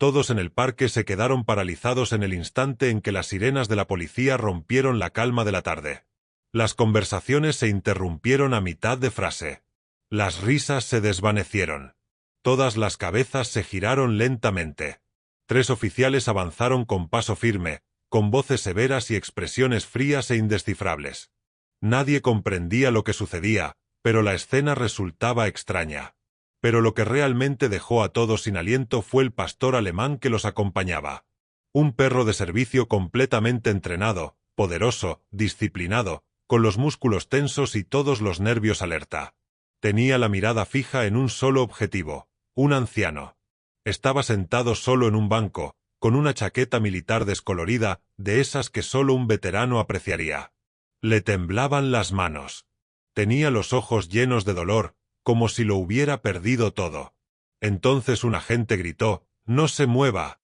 Todos en el parque se quedaron paralizados en el instante en que las sirenas de la policía rompieron la calma de la tarde. Las conversaciones se interrumpieron a mitad de frase. Las risas se desvanecieron. Todas las cabezas se giraron lentamente. 3 oficiales avanzaron con paso firme, con voces severas y expresiones frías e indescifrables. Nadie comprendía lo que sucedía, pero la escena resultaba extraña. Pero lo que realmente dejó a todos sin aliento fue el pastor alemán que los acompañaba. Un perro de servicio completamente entrenado, poderoso, disciplinado, con los músculos tensos y todos los nervios alerta. Tenía la mirada fija en un solo objetivo, un anciano. Estaba sentado solo en un banco, con una chaqueta militar descolorida, de esas que solo un veterano apreciaría. Le temblaban las manos. Tenía los ojos llenos de dolor, como si lo hubiera perdido todo. Entonces un agente gritó: «¡No se mueva!».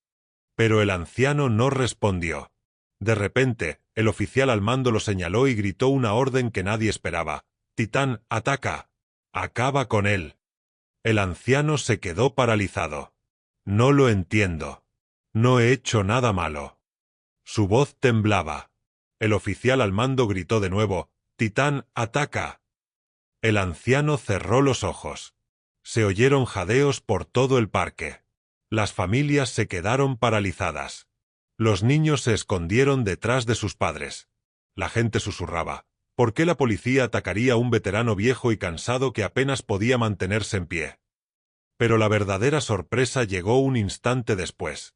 Pero el anciano no respondió. De repente, el oficial al mando lo señaló y gritó una orden que nadie esperaba: «Titán, ataca. Acaba con él». El anciano se quedó paralizado. «No lo entiendo. No he hecho nada malo». Su voz temblaba. El oficial al mando gritó de nuevo: «Titán, ataca». El anciano cerró los ojos. Se oyeron jadeos por todo el parque. Las familias se quedaron paralizadas. Los niños se escondieron detrás de sus padres. La gente susurraba: ¿por qué la policía atacaría a un veterano viejo y cansado que apenas podía mantenerse en pie? Pero la verdadera sorpresa llegó un instante después.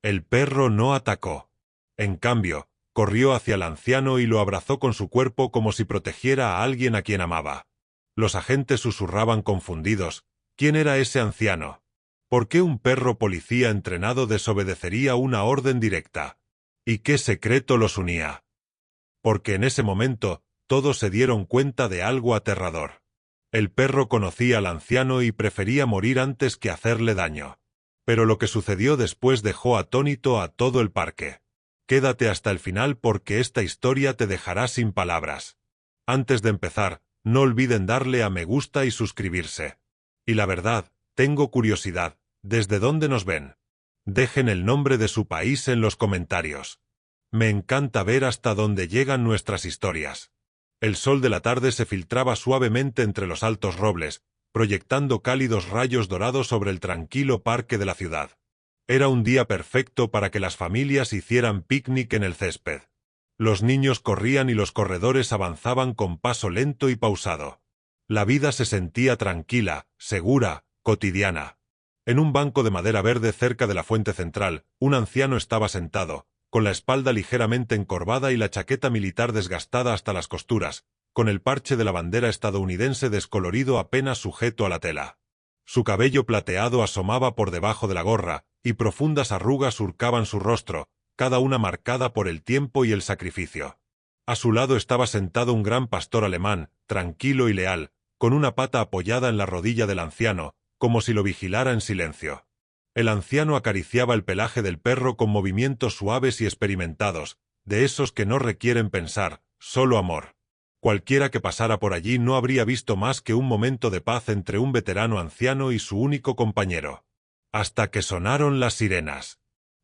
El perro no atacó. En cambio, corrió hacia el anciano y lo abrazó con su cuerpo como si protegiera a alguien a quien amaba. Los agentes susurraban confundidos: ¿quién era ese anciano? ¿Por qué un perro policía entrenado desobedecería una orden directa? ¿Y qué secreto los unía? Porque en ese momento, todos se dieron cuenta de algo aterrador. El perro conocía al anciano y prefería morir antes que hacerle daño. Pero lo que sucedió después dejó atónito a todo el parque. Quédate hasta el final porque esta historia te dejará sin palabras. Antes de empezar, no olviden darle a me gusta y suscribirse. Y la verdad, tengo curiosidad, ¿desde dónde nos ven? Dejen el nombre de su país en los comentarios. Me encanta ver hasta dónde llegan nuestras historias. El sol de la tarde se filtraba suavemente entre los altos robles, proyectando cálidos rayos dorados sobre el tranquilo parque de la ciudad. Era un día perfecto para que las familias hicieran picnic en el césped. Los niños corrían y los corredores avanzaban con paso lento y pausado. La vida se sentía tranquila, segura, cotidiana. En un banco de madera verde cerca de la fuente central, un anciano estaba sentado, con la espalda ligeramente encorvada y la chaqueta militar desgastada hasta las costuras, con el parche de la bandera estadounidense descolorido apenas sujeto a la tela. Su cabello plateado asomaba por debajo de la gorra, y profundas arrugas surcaban su rostro, cada una marcada por el tiempo y el sacrificio. A su lado estaba sentado un gran pastor alemán, tranquilo y leal, con una pata apoyada en la rodilla del anciano, como si lo vigilara en silencio. El anciano acariciaba el pelaje del perro con movimientos suaves y experimentados, de esos que no requieren pensar, solo amor. Cualquiera que pasara por allí no habría visto más que un momento de paz entre un veterano anciano y su único compañero. Hasta que sonaron las sirenas.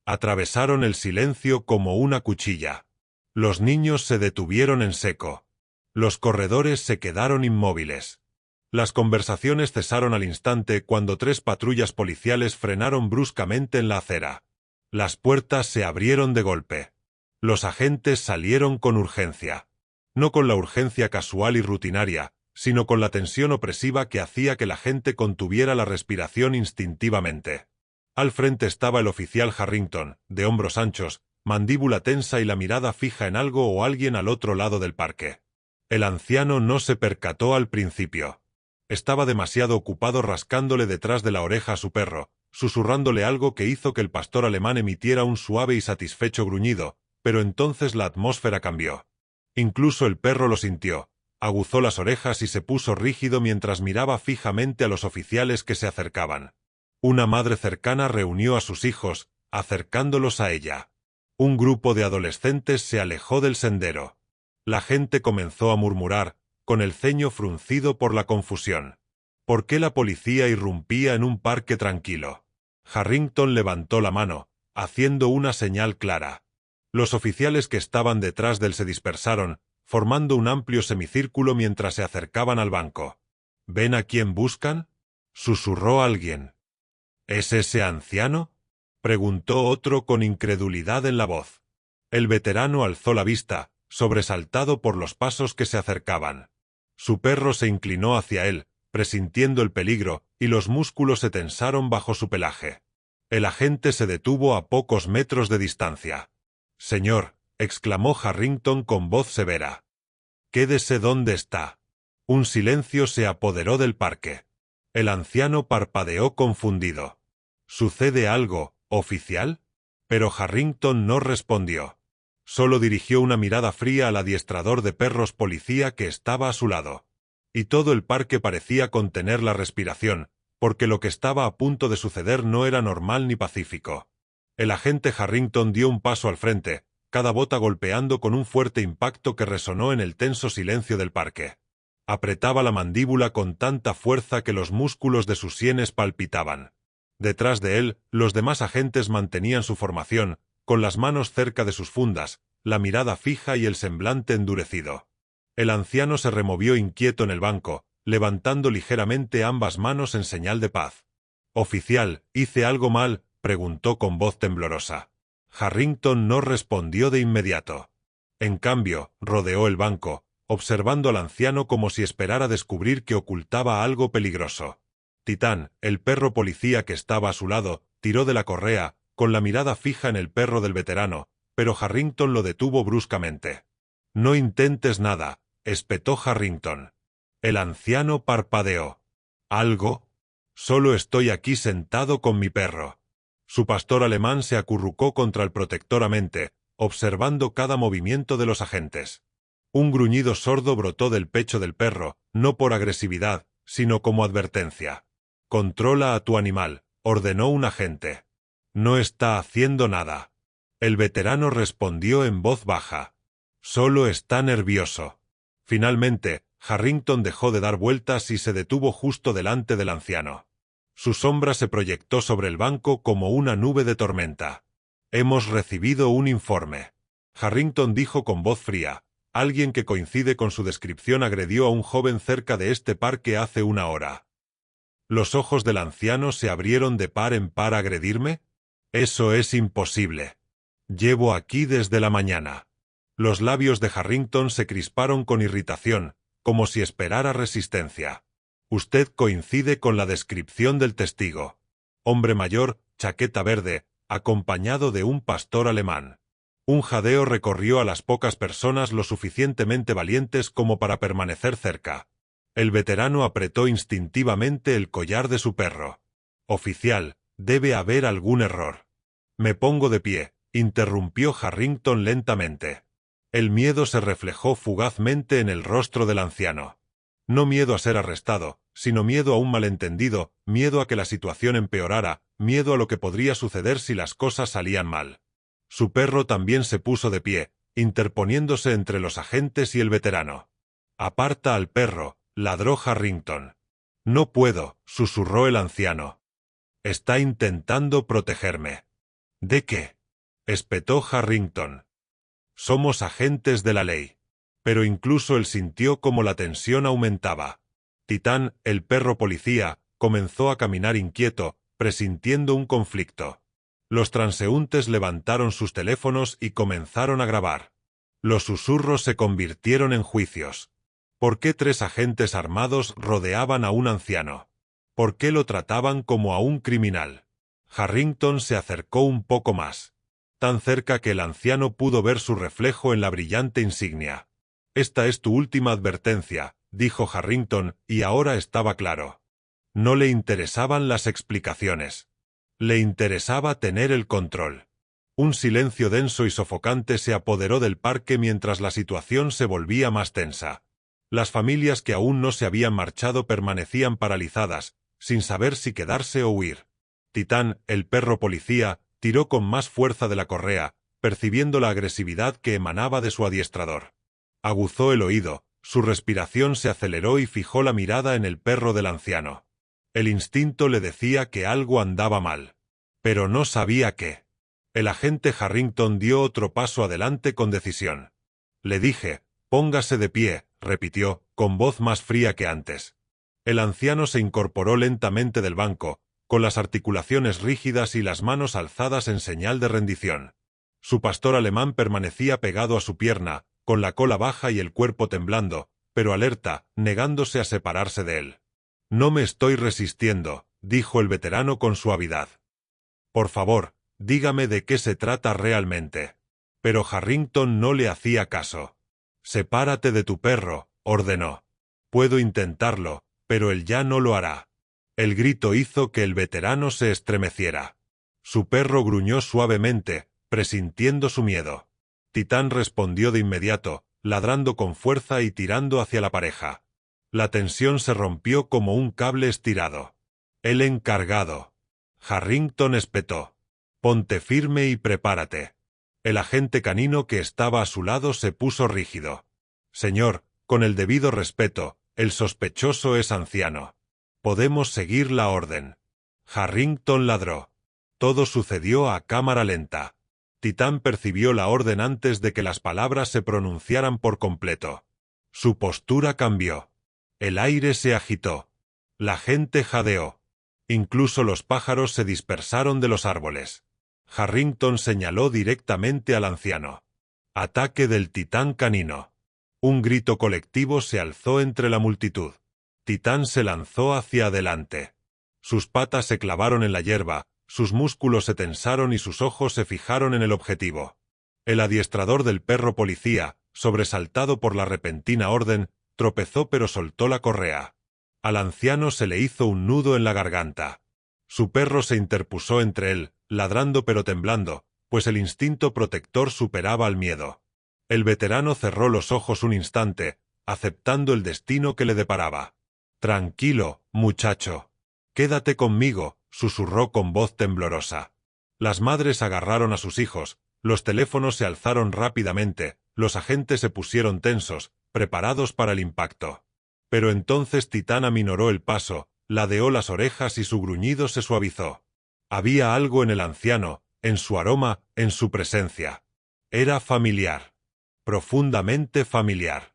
Atravesaron el silencio como una cuchilla. Los niños se detuvieron en seco. Los corredores se quedaron inmóviles. Las conversaciones cesaron al instante cuando 3 patrullas policiales frenaron bruscamente en la acera. Las puertas se abrieron de golpe. Los agentes salieron con urgencia. No con la urgencia casual y rutinaria, sino con la tensión opresiva que hacía que la gente contuviera la respiración instintivamente. Al frente estaba el oficial Harrington, de hombros anchos, mandíbula tensa y la mirada fija en algo o alguien al otro lado del parque. El anciano no se percató al principio. Estaba demasiado ocupado rascándole detrás de la oreja a su perro, susurrándole algo que hizo que el pastor alemán emitiera un suave y satisfecho gruñido, pero entonces la atmósfera cambió. Incluso el perro lo sintió, aguzó las orejas y se puso rígido mientras miraba fijamente a los oficiales que se acercaban. Una madre cercana reunió a sus hijos, acercándolos a ella. Un grupo de adolescentes se alejó del sendero. La gente comenzó a murmurar, con el ceño fruncido por la confusión. ¿Por qué la policía irrumpía en un parque tranquilo? Harrington levantó la mano, haciendo una señal clara. Los oficiales que estaban detrás de él se dispersaron, formando un amplio semicírculo mientras se acercaban al banco. —¿Ven a quién buscan? —susurró alguien. —¿Es ese anciano? —preguntó otro con incredulidad en la voz. El veterano alzó la vista, sobresaltado por los pasos que se acercaban. Su perro se inclinó hacia él, presintiendo el peligro, y los músculos se tensaron bajo su pelaje. El agente se detuvo a pocos metros de distancia. —Señor —exclamó Harrington con voz severa—, quédese donde está. Un silencio se apoderó del parque. El anciano parpadeó confundido. —¿Sucede algo, oficial? Pero Harrington no respondió. Solo dirigió una mirada fría al adiestrador de perros policía que estaba a su lado. Y todo el parque parecía contener la respiración, porque lo que estaba a punto de suceder no era normal ni pacífico. El agente Harrington dio un paso al frente, cada bota golpeando con un fuerte impacto que resonó en el tenso silencio del parque. Apretaba la mandíbula con tanta fuerza que los músculos de sus sienes palpitaban. Detrás de él, los demás agentes mantenían su formación, con las manos cerca de sus fundas, la mirada fija y el semblante endurecido. El anciano se removió inquieto en el banco, levantando ligeramente ambas manos en señal de paz. —Oficial, ¿hice algo mal? —preguntó con voz temblorosa. Harrington no respondió de inmediato. En cambio, rodeó el banco, observando al anciano como si esperara descubrir que ocultaba algo peligroso. Titán, el perro policía que estaba a su lado, tiró de la correa, con la mirada fija en el perro del veterano, pero Harrington lo detuvo bruscamente. —No intentes nada —espetó Harrington. El anciano parpadeó. —¿Algo? Solo estoy aquí sentado con mi perro. Su pastor alemán se acurrucó contra el protectoramente, observando cada movimiento de los agentes. Un gruñido sordo brotó del pecho del perro, no por agresividad, sino como advertencia. —Controla a tu animal —ordenó un agente—. No está haciendo nada. El veterano respondió en voz baja. Solo está nervioso. Finalmente, Harrington dejó de dar vueltas y se detuvo justo delante del anciano. Su sombra se proyectó sobre el banco como una nube de tormenta. —Hemos recibido un informe. Harrington dijo con voz fría. Alguien que coincide con su descripción agredió a un joven cerca de este parque hace una hora. Los ojos del anciano se abrieron de par en par. ¿Agredirme? Eso es imposible. Llevo aquí desde la mañana. Los labios de Harrington se crisparon con irritación, como si esperara resistencia. Usted coincide con la descripción del testigo. Hombre mayor, chaqueta verde, acompañado de un pastor alemán. Un jadeo recorrió a las pocas personas lo suficientemente valientes como para permanecer cerca. El veterano apretó instintivamente el collar de su perro. —Oficial, debe haber algún error. —Me pongo de pie —interrumpió Harrington lentamente. El miedo se reflejó fugazmente en el rostro del anciano. No miedo a ser arrestado, sino miedo a un malentendido, miedo a que la situación empeorara, miedo a lo que podría suceder si las cosas salían mal. Su perro también se puso de pie, interponiéndose entre los agentes y el veterano. —Aparta al perro —ladró Harrington. —No puedo —susurró el anciano. Está intentando protegerme. —¿De qué? —espetó Harrington. Somos agentes de la ley. Pero incluso él sintió como la tensión aumentaba. Titán, el perro policía, comenzó a caminar inquieto, presintiendo un conflicto. Los transeúntes levantaron sus teléfonos y comenzaron a grabar. Los susurros se convirtieron en juicios. ¿Por qué 3 agentes armados rodeaban a un anciano? ¿Por qué lo trataban como a un criminal? Harrington se acercó un poco más. Tan cerca que el anciano pudo ver su reflejo en la brillante insignia. Esta es tu última advertencia, dijo Harrington, y ahora estaba claro. No le interesaban las explicaciones. Le interesaba tener el control. Un silencio denso y sofocante se apoderó del parque mientras la situación se volvía más tensa. Las familias que aún no se habían marchado permanecían paralizadas, sin saber si quedarse o huir. Titán, el perro policía, tiró con más fuerza de la correa, percibiendo la agresividad que emanaba de su adiestrador. Aguzó el oído, su respiración se aceleró y fijó la mirada en el perro del anciano. El instinto le decía que algo andaba mal. Pero no sabía qué. El agente Harrington dio otro paso adelante con decisión. Le dije, póngase de pie, repitió, con voz más fría que antes. El anciano se incorporó lentamente del banco, con las articulaciones rígidas y las manos alzadas en señal de rendición. Su pastor alemán permanecía pegado a su pierna, con la cola baja y el cuerpo temblando, pero alerta, negándose a separarse de él. No me estoy resistiendo, dijo el veterano con suavidad. Por favor, dígame de qué se trata realmente. Pero Harrington no le hacía caso. Sepárate de tu perro, ordenó. Puedo intentarlo, pero él ya no lo hará. El grito hizo que el veterano se estremeciera. Su perro gruñó suavemente, presintiendo su miedo. Titán respondió de inmediato, ladrando con fuerza y tirando hacia la pareja. La tensión se rompió como un cable estirado. El encargado. Harrington espetó. Ponte firme y prepárate. El agente canino que estaba a su lado se puso rígido. Señor, con el debido respeto, el sospechoso es anciano. Podemos seguir la orden. Harrington ladró. Todo sucedió a cámara lenta. Titán percibió la orden antes de que las palabras se pronunciaran por completo. Su postura cambió. El aire se agitó. La gente jadeó. Incluso los pájaros se dispersaron de los árboles. Harrington señaló directamente al anciano. Ataque del titán canino. Un grito colectivo se alzó entre la multitud. Titán se lanzó hacia adelante. Sus patas se clavaron en la hierba, sus músculos se tensaron y sus ojos se fijaron en el objetivo. El adiestrador del perro policía, sobresaltado por la repentina orden, tropezó pero soltó la correa. Al anciano se le hizo un nudo en la garganta. Su perro se interpuso entre él, ladrando pero temblando, pues el instinto protector superaba al miedo. El veterano cerró los ojos un instante, aceptando el destino que le deparaba. Tranquilo, muchacho. Quédate conmigo, susurró con voz temblorosa. Las madres agarraron a sus hijos, los teléfonos se alzaron rápidamente, los agentes se pusieron tensos, preparados para el impacto. Pero entonces Titán aminoró el paso, ladeó las orejas y su gruñido se suavizó. Había algo en el anciano, en su aroma, en su presencia. Era familiar. Profundamente familiar.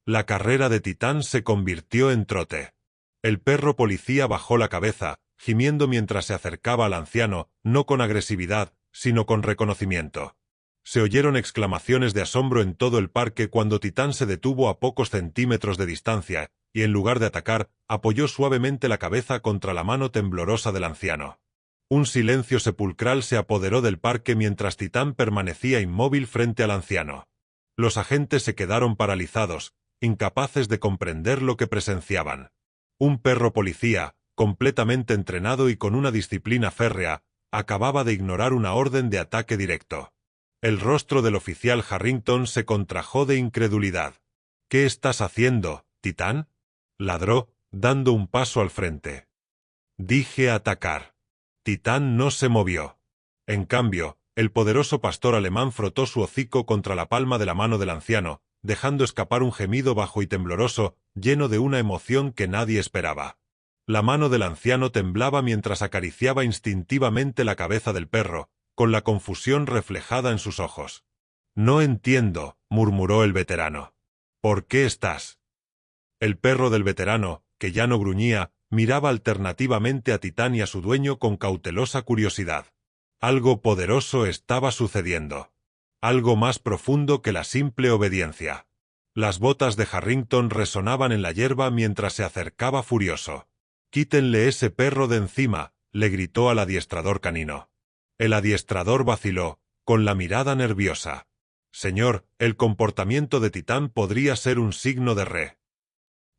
La carrera de Titán se convirtió en trote. El perro policía bajó la cabeza, gimiendo mientras se acercaba al anciano, no con agresividad, sino con reconocimiento. Se oyeron exclamaciones de asombro en todo el parque cuando Titán se detuvo a pocos centímetros de distancia, y en lugar de atacar, apoyó suavemente la cabeza contra la mano temblorosa del anciano. Un silencio sepulcral se apoderó del parque mientras Titán permanecía inmóvil frente al anciano. Los agentes se quedaron paralizados, incapaces de comprender lo que presenciaban. Un perro policía, completamente entrenado y con una disciplina férrea, acababa de ignorar una orden de ataque directo. El rostro del oficial Harrington se contrajo de incredulidad. ¿Qué estás haciendo, Titán? Ladró, dando un paso al frente. Dije atacar. Titán no se movió. En cambio, el poderoso pastor alemán frotó su hocico contra la palma de la mano del anciano, dejando escapar un gemido bajo y tembloroso, lleno de una emoción que nadie esperaba. La mano del anciano temblaba mientras acariciaba instintivamente la cabeza del perro, con la confusión reflejada en sus ojos. No entiendo, murmuró el veterano. ¿Por qué estás? El perro del veterano, que ya no gruñía, miraba alternativamente a Titán y a su dueño con cautelosa curiosidad. Algo poderoso estaba sucediendo. Algo más profundo que la simple obediencia. Las botas de Harrington resonaban en la hierba mientras se acercaba furioso. «Quítenle ese perro de encima», le gritó al adiestrador canino. El adiestrador vaciló, con la mirada nerviosa. «Señor, el comportamiento de Titán podría ser un signo de re».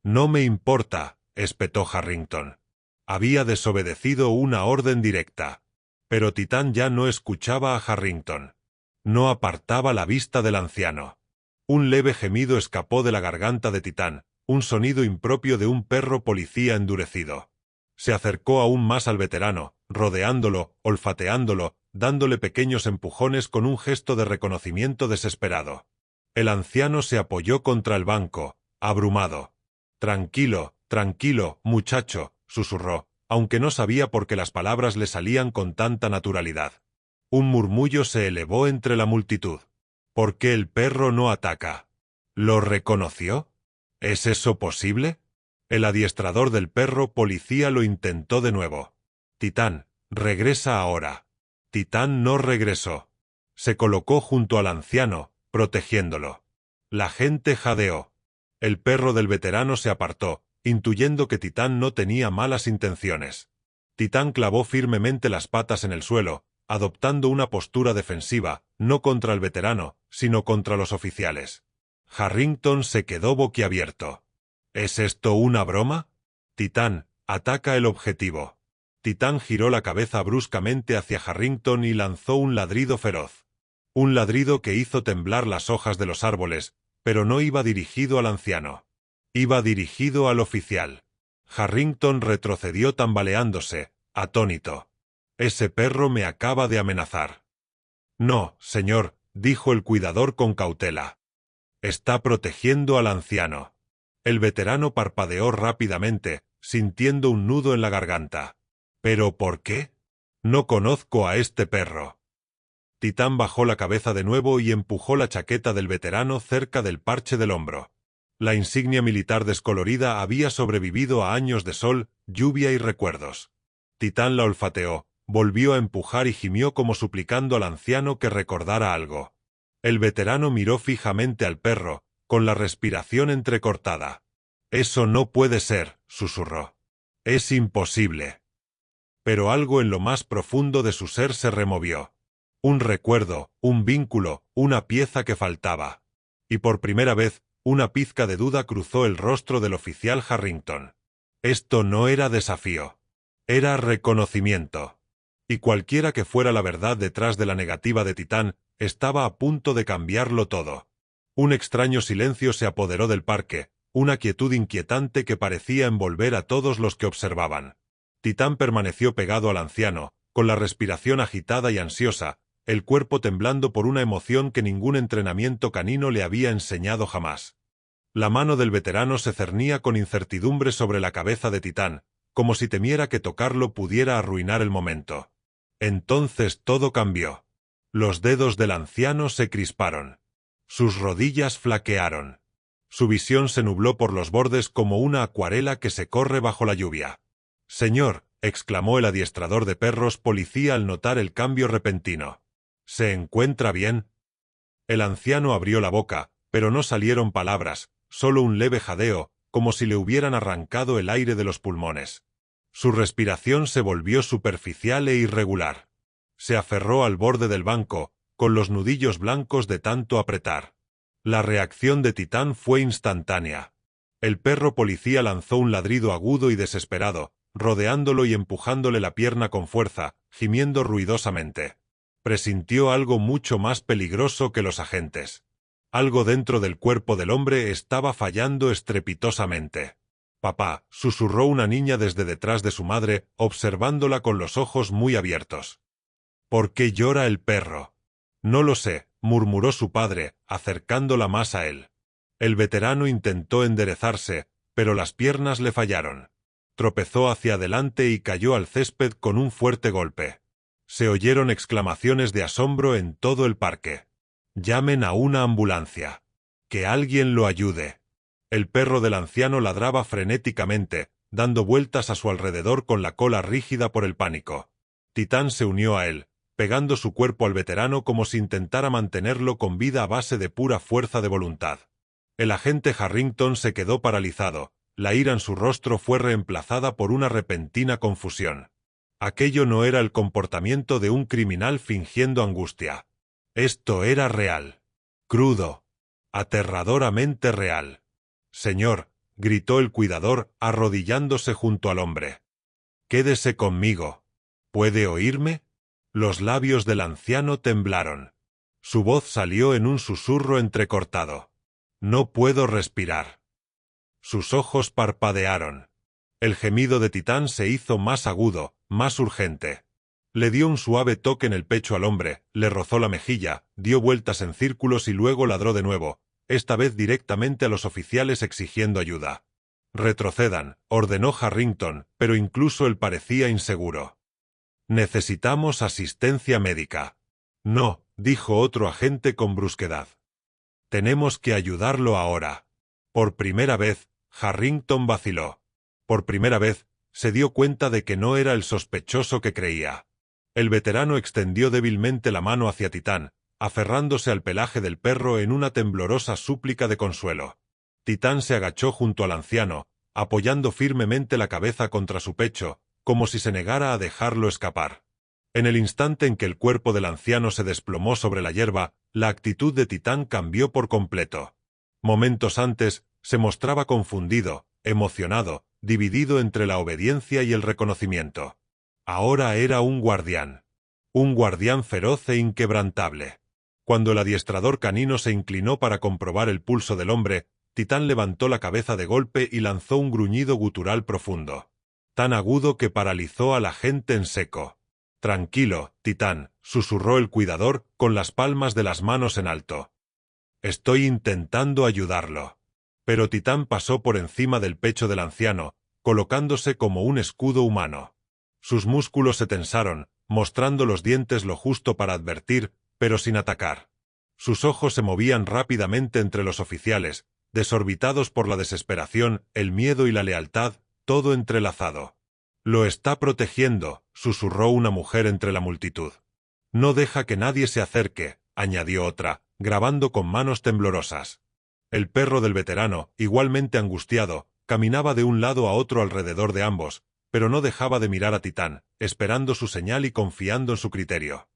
«No me importa», espetó Harrington. Había desobedecido una orden directa. Pero Titán ya no escuchaba a Harrington. No apartaba la vista del anciano. Un leve gemido escapó de la garganta de Titán, un sonido impropio de un perro policía endurecido. Se acercó aún más al veterano, rodeándolo, olfateándolo, dándole pequeños empujones con un gesto de reconocimiento desesperado. El anciano se apoyó contra el banco, abrumado. «Tranquilo, tranquilo, muchacho», susurró, aunque no sabía por qué las palabras le salían con tanta naturalidad. Un murmullo se elevó entre la multitud. ¿Por qué el perro no ataca? ¿Lo reconoció? ¿Es eso posible? El adiestrador del perro policía lo intentó de nuevo. Titán, regresa ahora. Titán no regresó. Se colocó junto al anciano, protegiéndolo. La gente jadeó. El perro del veterano se apartó, intuyendo que Titán no tenía malas intenciones. Titán clavó firmemente las patas en el suelo, adoptando una postura defensiva, no contra el veterano, sino contra los oficiales. Harrington se quedó boquiabierto. ¿Es esto una broma? Titán, ataca el objetivo. Titán giró la cabeza bruscamente hacia Harrington y lanzó un ladrido feroz. Un ladrido que hizo temblar las hojas de los árboles, pero no iba dirigido al anciano. Iba dirigido al oficial. Harrington retrocedió tambaleándose, atónito. Ese perro me acaba de amenazar. No, señor, dijo el cuidador con cautela. Está protegiendo al anciano. El veterano parpadeó rápidamente, sintiendo un nudo en la garganta. ¿Pero por qué? No conozco a este perro. Titán bajó la cabeza de nuevo y empujó la chaqueta del veterano cerca del parche del hombro. La insignia militar descolorida había sobrevivido a años de sol, lluvia y recuerdos. Titán la olfateó, volvió a empujar y gimió como suplicando al anciano que recordara algo. El veterano miró fijamente al perro, con la respiración entrecortada. «Eso no puede ser», susurró. «Es imposible». Pero algo en lo más profundo de su ser se removió. Un recuerdo, un vínculo, una pieza que faltaba. Y por primera vez, una pizca de duda cruzó el rostro del oficial Harrington. Esto no era desafío. Era reconocimiento. Y cualquiera que fuera la verdad detrás de la negativa de Titán, estaba a punto de cambiarlo todo. Un extraño silencio se apoderó del parque, una quietud inquietante que parecía envolver a todos los que observaban. Titán permaneció pegado al anciano, con la respiración agitada y ansiosa, el cuerpo temblando por una emoción que ningún entrenamiento canino le había enseñado jamás. La mano del veterano se cernía con incertidumbre sobre la cabeza de Titán, como si temiera que tocarlo pudiera arruinar el momento. Entonces todo cambió. Los dedos del anciano se crisparon. Sus rodillas flaquearon. Su visión se nubló por los bordes como una acuarela que se corre bajo la lluvia. «Señor», exclamó el adiestrador de perros policía al notar el cambio repentino. «¿Se encuentra bien?» El anciano abrió la boca, pero no salieron palabras, solo un leve jadeo, como si le hubieran arrancado el aire de los pulmones. Su respiración se volvió superficial e irregular. Se aferró al borde del banco, con los nudillos blancos de tanto apretar. La reacción de Titán fue instantánea. El perro policía lanzó un ladrido agudo y desesperado, rodeándolo y empujándole la pierna con fuerza, gimiendo ruidosamente. Presintió algo mucho más peligroso que los agentes. Algo dentro del cuerpo del hombre estaba fallando estrepitosamente. «Papá», susurró una niña desde detrás de su madre, observándola con los ojos muy abiertos. «¿Por qué llora el perro?» «No lo sé», murmuró su padre, acercándola más a él. El veterano intentó enderezarse, pero las piernas le fallaron. Tropezó hacia adelante y cayó al césped con un fuerte golpe. Se oyeron exclamaciones de asombro en todo el parque. «Llamen a una ambulancia. Que alguien lo ayude». El perro del anciano ladraba frenéticamente, dando vueltas a su alrededor con la cola rígida por el pánico. Titán se unió a él, pegando su cuerpo al veterano como si intentara mantenerlo con vida a base de pura fuerza de voluntad. El agente Harrington se quedó paralizado, la ira en su rostro fue reemplazada por una repentina confusión. Aquello no era el comportamiento de un criminal fingiendo angustia. Esto era real. Crudo. Aterradoramente real. «Señor», gritó el cuidador, arrodillándose junto al hombre. «Quédese conmigo. ¿Puede oírme?» Los labios del anciano temblaron. Su voz salió en un susurro entrecortado. «No puedo respirar». Sus ojos parpadearon. El gemido de Titán se hizo más agudo, más urgente. Le dio un suave toque en el pecho al hombre, le rozó la mejilla, dio vueltas en círculos y luego ladró de nuevo, esta vez directamente a los oficiales exigiendo ayuda. Retrocedan, ordenó Harrington, pero incluso él parecía inseguro. Necesitamos asistencia médica. No, dijo otro agente con brusquedad. Tenemos que ayudarlo ahora. Por primera vez, Harrington vaciló. Por primera vez, se dio cuenta de que no era el sospechoso que creía. El veterano extendió débilmente la mano hacia Titán, aferrándose al pelaje del perro en una temblorosa súplica de consuelo. Titán se agachó junto al anciano, apoyando firmemente la cabeza contra su pecho, como si se negara a dejarlo escapar. En el instante en que el cuerpo del anciano se desplomó sobre la hierba, la actitud de Titán cambió por completo. Momentos antes, se mostraba confundido, emocionado, dividido entre la obediencia y el reconocimiento. Ahora era un guardián feroz e inquebrantable. Cuando el adiestrador canino se inclinó para comprobar el pulso del hombre, Titán levantó la cabeza de golpe y lanzó un gruñido gutural profundo, tan agudo que paralizó a la gente en seco. «Tranquilo, Titán», susurró el cuidador, con las palmas de las manos en alto. «Estoy intentando ayudarlo». Pero Titán pasó por encima del pecho del anciano, colocándose como un escudo humano. Sus músculos se tensaron, mostrando los dientes lo justo para advertir, pero sin atacar. Sus ojos se movían rápidamente entre los oficiales, desorbitados por la desesperación, el miedo y la lealtad, todo entrelazado. «Lo está protegiendo», susurró una mujer entre la multitud. «No deja que nadie se acerque», añadió otra, grabando con manos temblorosas. El perro del veterano, igualmente angustiado, caminaba de un lado a otro alrededor de ambos, pero no dejaba de mirar a Titán, esperando su señal y confiando en su criterio.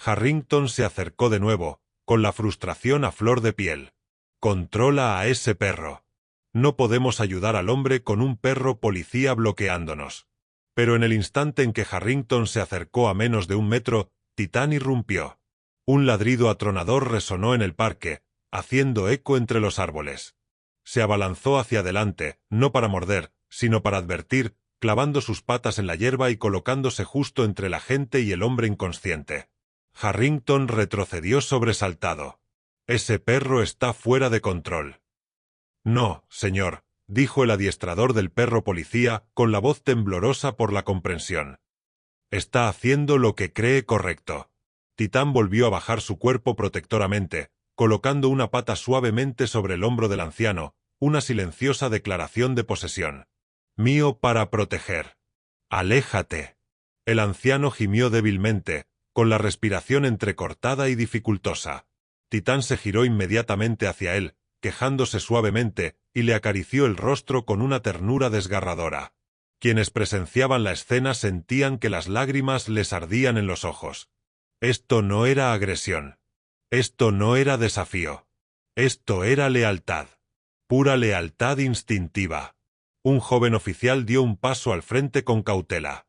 Harrington se acercó de nuevo, con la frustración a flor de piel. «Controla a ese perro. No podemos ayudar al hombre con un perro policía bloqueándonos». Pero en el instante en que Harrington se acercó a menos de 1 metro, Titán irrumpió. Un ladrido atronador resonó en el parque, haciendo eco entre los árboles. Se abalanzó hacia adelante, no para morder, sino para advertir, clavando sus patas en la hierba y colocándose justo entre la gente y el hombre inconsciente. Harrington retrocedió sobresaltado. «Ese perro está fuera de control». «No, señor», dijo el adiestrador del perro policía, con la voz temblorosa por la comprensión. «Está haciendo lo que cree correcto». Titán volvió a bajar su cuerpo protectoramente, colocando una pata suavemente sobre el hombro del anciano, una silenciosa declaración de posesión. «Mío para proteger». «Aléjate». El anciano gimió débilmente, con la respiración entrecortada y dificultosa. Titán se giró inmediatamente hacia él, quejándose suavemente, y le acarició el rostro con una ternura desgarradora. Quienes presenciaban la escena sentían que las lágrimas les ardían en los ojos. Esto no era agresión. Esto no era desafío. Esto era lealtad. Pura lealtad instintiva. Un joven oficial dio un paso al frente con cautela.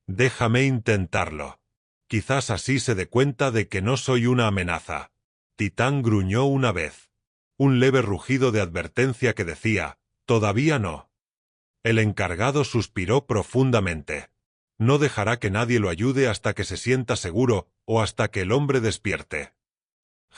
«Déjame intentarlo. Quizás así se dé cuenta de que no soy una amenaza». Titán gruñó una vez. Un leve rugido de advertencia que decía, «Todavía no». El encargado suspiró profundamente. No dejará que nadie lo ayude hasta que se sienta seguro o hasta que el hombre despierte.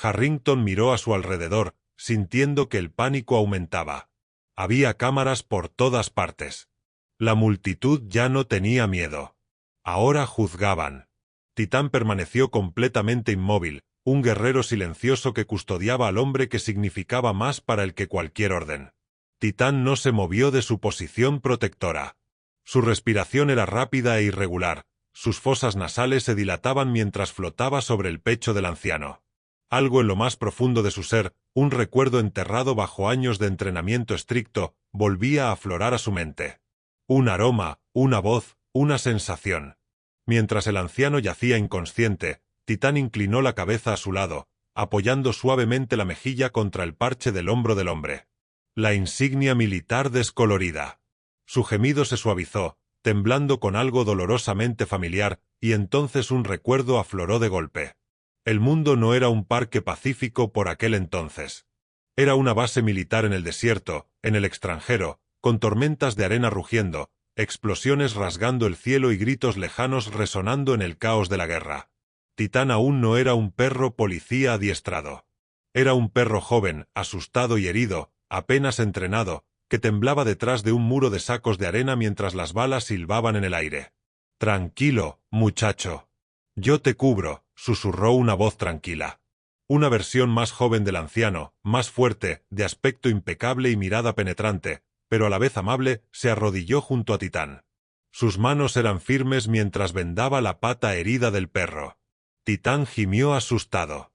Harrington miró a su alrededor, sintiendo que el pánico aumentaba. Había cámaras por todas partes. La multitud ya no tenía miedo. Ahora juzgaban. Titán permaneció completamente inmóvil, un guerrero silencioso que custodiaba al hombre que significaba más para él que cualquier orden. Titán no se movió de su posición protectora. Su respiración era rápida e irregular, sus fosas nasales se dilataban mientras flotaba sobre el pecho del anciano. Algo en lo más profundo de su ser, un recuerdo enterrado bajo años de entrenamiento estricto, volvía a aflorar a su mente. Un aroma, una voz, una sensación. Mientras el anciano yacía inconsciente, Titán inclinó la cabeza a su lado, apoyando suavemente la mejilla contra el parche del hombro del hombre. La insignia militar descolorida. Su gemido se suavizó, temblando con algo dolorosamente familiar, y entonces un recuerdo afloró de golpe. El mundo no era un parque pacífico por aquel entonces. Era una base militar en el desierto, en el extranjero, con tormentas de arena rugiendo, explosiones rasgando el cielo y gritos lejanos resonando en el caos de la guerra. Titán aún no era un perro policía adiestrado. Era un perro joven, asustado y herido, apenas entrenado, que temblaba detrás de un muro de sacos de arena mientras las balas silbaban en el aire. «Tranquilo, muchacho. Yo te cubro», susurró una voz tranquila. Una versión más joven del anciano, más fuerte, de aspecto impecable y mirada penetrante, pero a la vez amable, se arrodilló junto a Titán. Sus manos eran firmes mientras vendaba la pata herida del perro. Titán gimió asustado.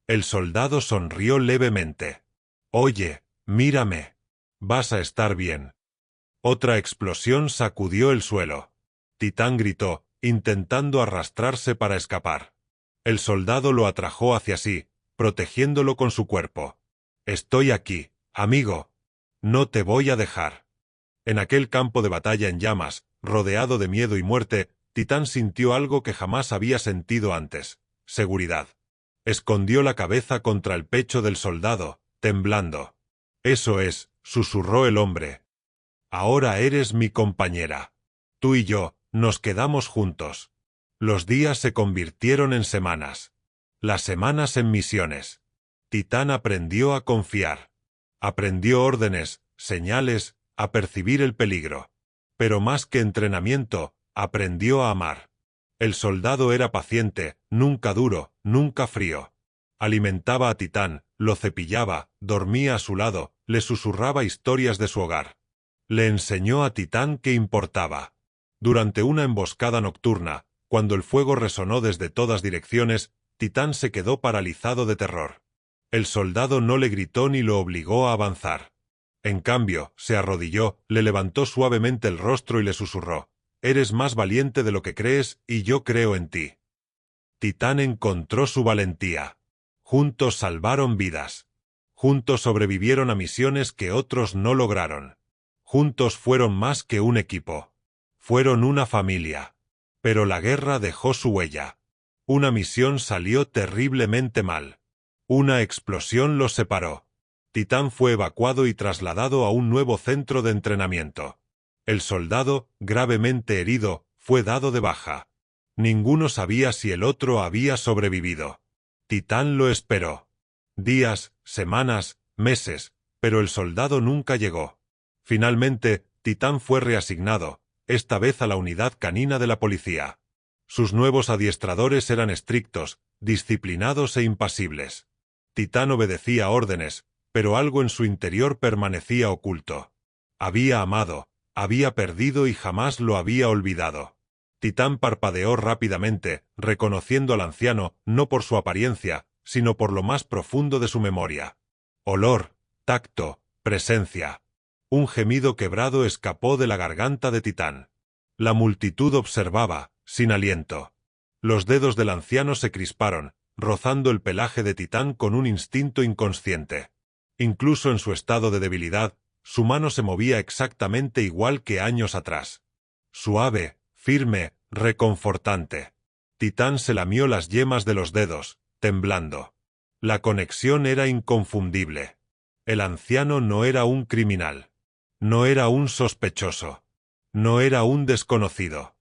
El soldado sonrió levemente. «Oye, mírame. Vas a estar bien». Otra explosión sacudió el suelo. Titán gritó, intentando arrastrarse para escapar. El soldado lo atrajo hacia sí, protegiéndolo con su cuerpo. «Estoy aquí, amigo. No te voy a dejar». En aquel campo de batalla en llamas, rodeado de miedo y muerte, Titán sintió algo que jamás había sentido antes: seguridad. Escondió la cabeza contra el pecho del soldado, temblando. «Eso es», susurró el hombre. «Ahora eres mi compañera. Tú y yo, nos quedamos juntos». Los días se convirtieron en semanas. Las semanas en misiones. Titán aprendió a confiar. Aprendió órdenes, señales, a percibir el peligro. Pero más que entrenamiento, aprendió a amar. El soldado era paciente, nunca duro, nunca frío. Alimentaba a Titán, lo cepillaba, dormía a su lado, le susurraba historias de su hogar. Le enseñó a Titán qué importaba. Durante una emboscada nocturna, cuando el fuego resonó desde todas direcciones, Titán se quedó paralizado de terror. El soldado no le gritó ni lo obligó a avanzar. En cambio, se arrodilló, le levantó suavemente el rostro y le susurró: «Eres más valiente de lo que crees y yo creo en ti». Titán encontró su valentía. Juntos salvaron vidas. Juntos sobrevivieron a misiones que otros no lograron. Juntos fueron más que un equipo. Fueron una familia. Pero la guerra dejó su huella. Una misión salió terriblemente mal. Una explosión los separó. Titán fue evacuado y trasladado a un nuevo centro de entrenamiento. El soldado, gravemente herido, fue dado de baja. Ninguno sabía si el otro había sobrevivido. Titán lo esperó. Días, semanas, meses, pero el soldado nunca llegó. Finalmente, Titán fue reasignado, esta vez a la unidad canina de la policía. Sus nuevos adiestradores eran estrictos, disciplinados e impasibles. Titán obedecía órdenes, pero algo en su interior permanecía oculto. Había amado, había perdido y jamás lo había olvidado. Titán parpadeó rápidamente, reconociendo al anciano, no por su apariencia, sino por lo más profundo de su memoria. Olor, tacto, presencia. Un gemido quebrado escapó de la garganta de Titán. La multitud observaba, sin aliento. Los dedos del anciano se crisparon, rozando el pelaje de Titán con un instinto inconsciente. Incluso en su estado de debilidad, su mano se movía exactamente igual que años atrás. Suave, firme, reconfortante. Titán se lamió las yemas de los dedos, temblando. La conexión era inconfundible. El anciano no era un criminal. No era un sospechoso. No era un desconocido.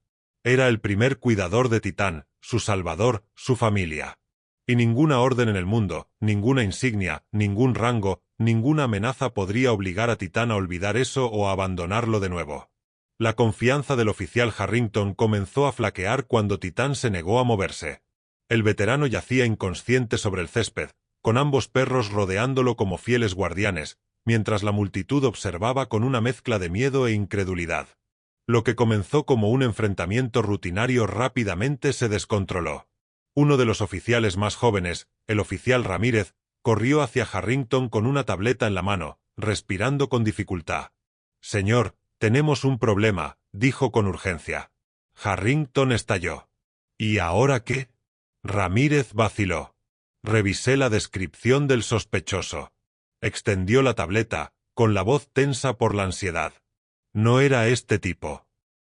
Era el primer cuidador de Titán, su salvador, su familia. Y ninguna orden en el mundo, ninguna insignia, ningún rango, ninguna amenaza podría obligar a Titán a olvidar eso o a abandonarlo de nuevo. La confianza del oficial Harrington comenzó a flaquear cuando Titán se negó a moverse. El veterano yacía inconsciente sobre el césped, con ambos perros rodeándolo como fieles guardianes, mientras la multitud observaba con una mezcla de miedo e incredulidad. Lo que comenzó como un enfrentamiento rutinario rápidamente se descontroló. Uno de los oficiales más jóvenes, el oficial Ramírez, corrió hacia Harrington con una tableta en la mano, respirando con dificultad. «Señor, tenemos un problema», dijo con urgencia. Harrington estalló. «¿Y ahora qué?». Ramírez vaciló. Revisé la descripción del sospechoso. Extendió la tableta, con la voz tensa por la ansiedad. No era este tipo.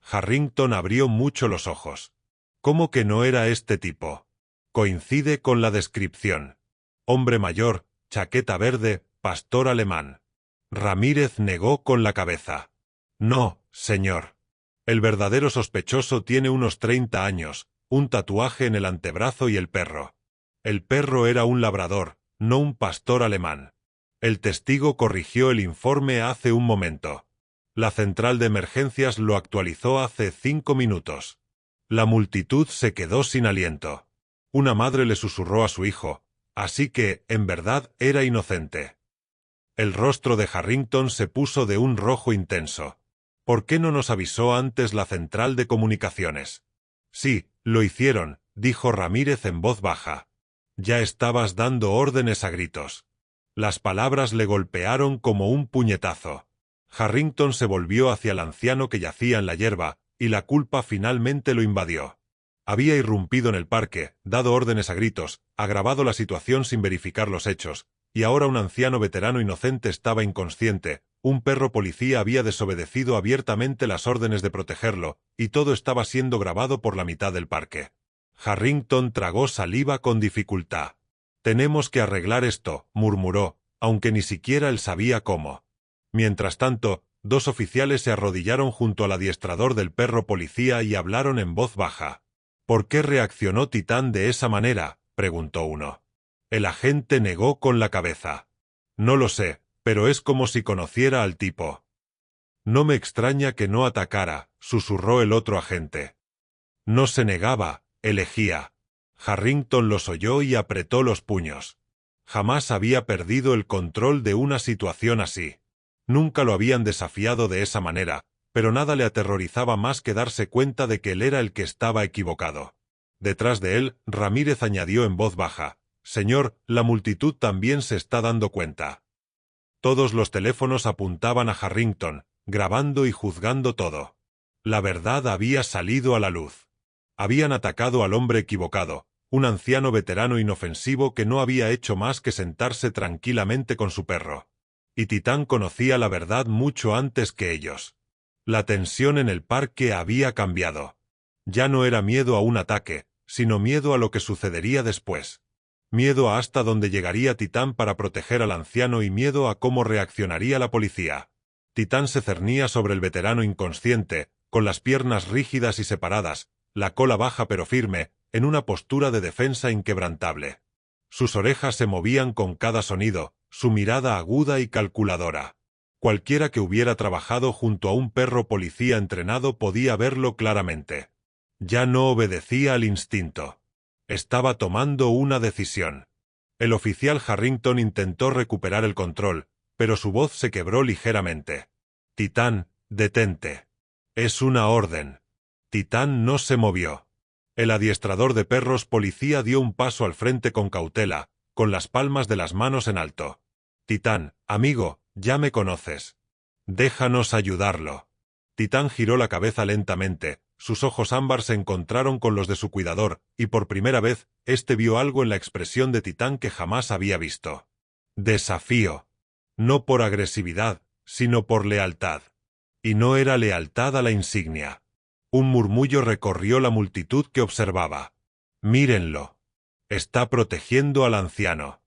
Harrington abrió mucho los ojos. ¿Cómo que no era este tipo? Coincide con la descripción. Hombre mayor, chaqueta verde, pastor alemán. Ramírez negó con la cabeza. No, señor. El verdadero sospechoso tiene unos 30 años, un tatuaje en el antebrazo y el perro. El perro era un labrador, no un pastor alemán. El testigo corrigió el informe hace un momento. La central de emergencias lo actualizó hace 5 minutos. La multitud se quedó sin aliento. Una madre le susurró a su hijo, así que, en verdad, era inocente. El rostro de Harrington se puso de un rojo intenso. ¿Por qué no nos avisó antes la central de comunicaciones? Sí, lo hicieron, dijo Ramírez en voz baja. Ya estabas dando órdenes a gritos. Las palabras le golpearon como un puñetazo. Harrington se volvió hacia el anciano que yacía en la hierba, y la culpa finalmente lo invadió. Había irrumpido en el parque, dado órdenes a gritos, agravado la situación sin verificar los hechos, y ahora un anciano veterano inocente estaba inconsciente, un perro policía había desobedecido abiertamente las órdenes de protegerlo, y todo estaba siendo grabado por la mitad del parque. Harrington tragó saliva con dificultad. «Tenemos que arreglar esto», murmuró, aunque ni siquiera él sabía cómo. Mientras tanto, 2 oficiales se arrodillaron junto al adiestrador del perro policía y hablaron en voz baja. «¿Por qué reaccionó Titán de esa manera?», preguntó uno. El agente negó con la cabeza. «No lo sé, pero es como si conociera al tipo». «No me extraña que no atacara», susurró el otro agente. No se negaba, elegía. Harrington los oyó y apretó los puños. Jamás había perdido el control de una situación así. Nunca lo habían desafiado de esa manera, pero nada le aterrorizaba más que darse cuenta de que él era el que estaba equivocado. Detrás de él, Ramírez añadió en voz baja, «Señor, la multitud también se está dando cuenta». Todos los teléfonos apuntaban a Harrington, grabando y juzgando todo. La verdad había salido a la luz. Habían atacado al hombre equivocado, un anciano veterano inofensivo que no había hecho más que sentarse tranquilamente con su perro. Y Titán conocía la verdad mucho antes que ellos. La tensión en el parque había cambiado. Ya no era miedo a un ataque, sino miedo a lo que sucedería después. Miedo a hasta dónde llegaría Titán para proteger al anciano y miedo a cómo reaccionaría la policía. Titán se cernía sobre el veterano inconsciente, con las piernas rígidas y separadas, la cola baja pero firme, en una postura de defensa inquebrantable. Sus orejas se movían con cada sonido, su mirada aguda y calculadora. Cualquiera que hubiera trabajado junto a un perro policía entrenado podía verlo claramente. Ya no obedecía al instinto. Estaba tomando una decisión. El oficial Harrington intentó recuperar el control, pero su voz se quebró ligeramente. «Titán, detente. Es una orden». Titán no se movió. El adiestrador de perros policía dio un paso al frente con cautela, con las palmas de las manos en alto. «Titán, amigo, ya me conoces. Déjanos ayudarlo». Titán giró la cabeza lentamente, sus ojos ámbar se encontraron con los de su cuidador, y por primera vez, éste vio algo en la expresión de Titán que jamás había visto. Desafío. No por agresividad, sino por lealtad. Y no era lealtad a la insignia. Un murmullo recorrió la multitud que observaba. «Mírenlo. Está protegiendo al anciano.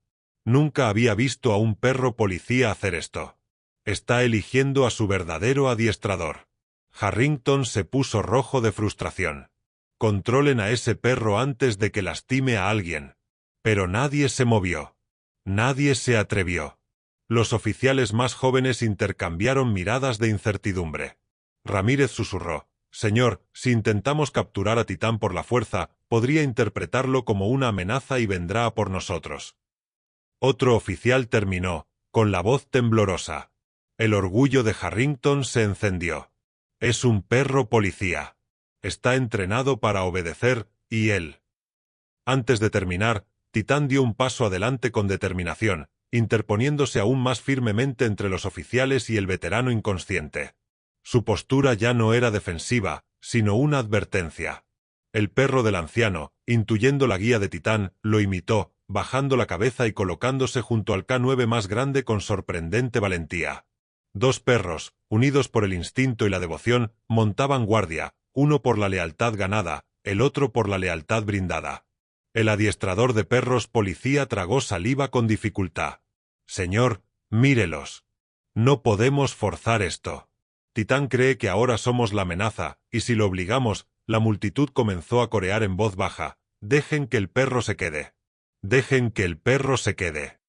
Nunca había visto a un perro policía hacer esto. Está eligiendo a su verdadero adiestrador». Harrington se puso rojo de frustración. «Controlen a ese perro antes de que lastime a alguien». Pero nadie se movió. Nadie se atrevió. Los oficiales más jóvenes intercambiaron miradas de incertidumbre. Ramírez susurró, «Señor, si intentamos capturar a Titán por la fuerza, podría interpretarlo como una amenaza y vendrá a por nosotros». Otro oficial terminó, con la voz temblorosa. El orgullo de Harrington se encendió. «Es un perro policía. Está entrenado para obedecer, y él». Antes de terminar, Titán dio un paso adelante con determinación, interponiéndose aún más firmemente entre los oficiales y el veterano inconsciente. Su postura ya no era defensiva, sino una advertencia. El perro del anciano, intuyendo la guía de Titán, lo imitó, bajando la cabeza y colocándose junto al K9 más grande con sorprendente valentía. 2 perros, unidos por el instinto y la devoción, montaban guardia, uno por la lealtad ganada, el otro por la lealtad brindada. El adiestrador de perros policía tragó saliva con dificultad. «Señor, mírelos. No podemos forzar esto. Titán cree que ahora somos la amenaza, y si lo obligamos», la multitud comenzó a corear en voz baja, «dejen que el perro se quede. Dejen que el perro se quede».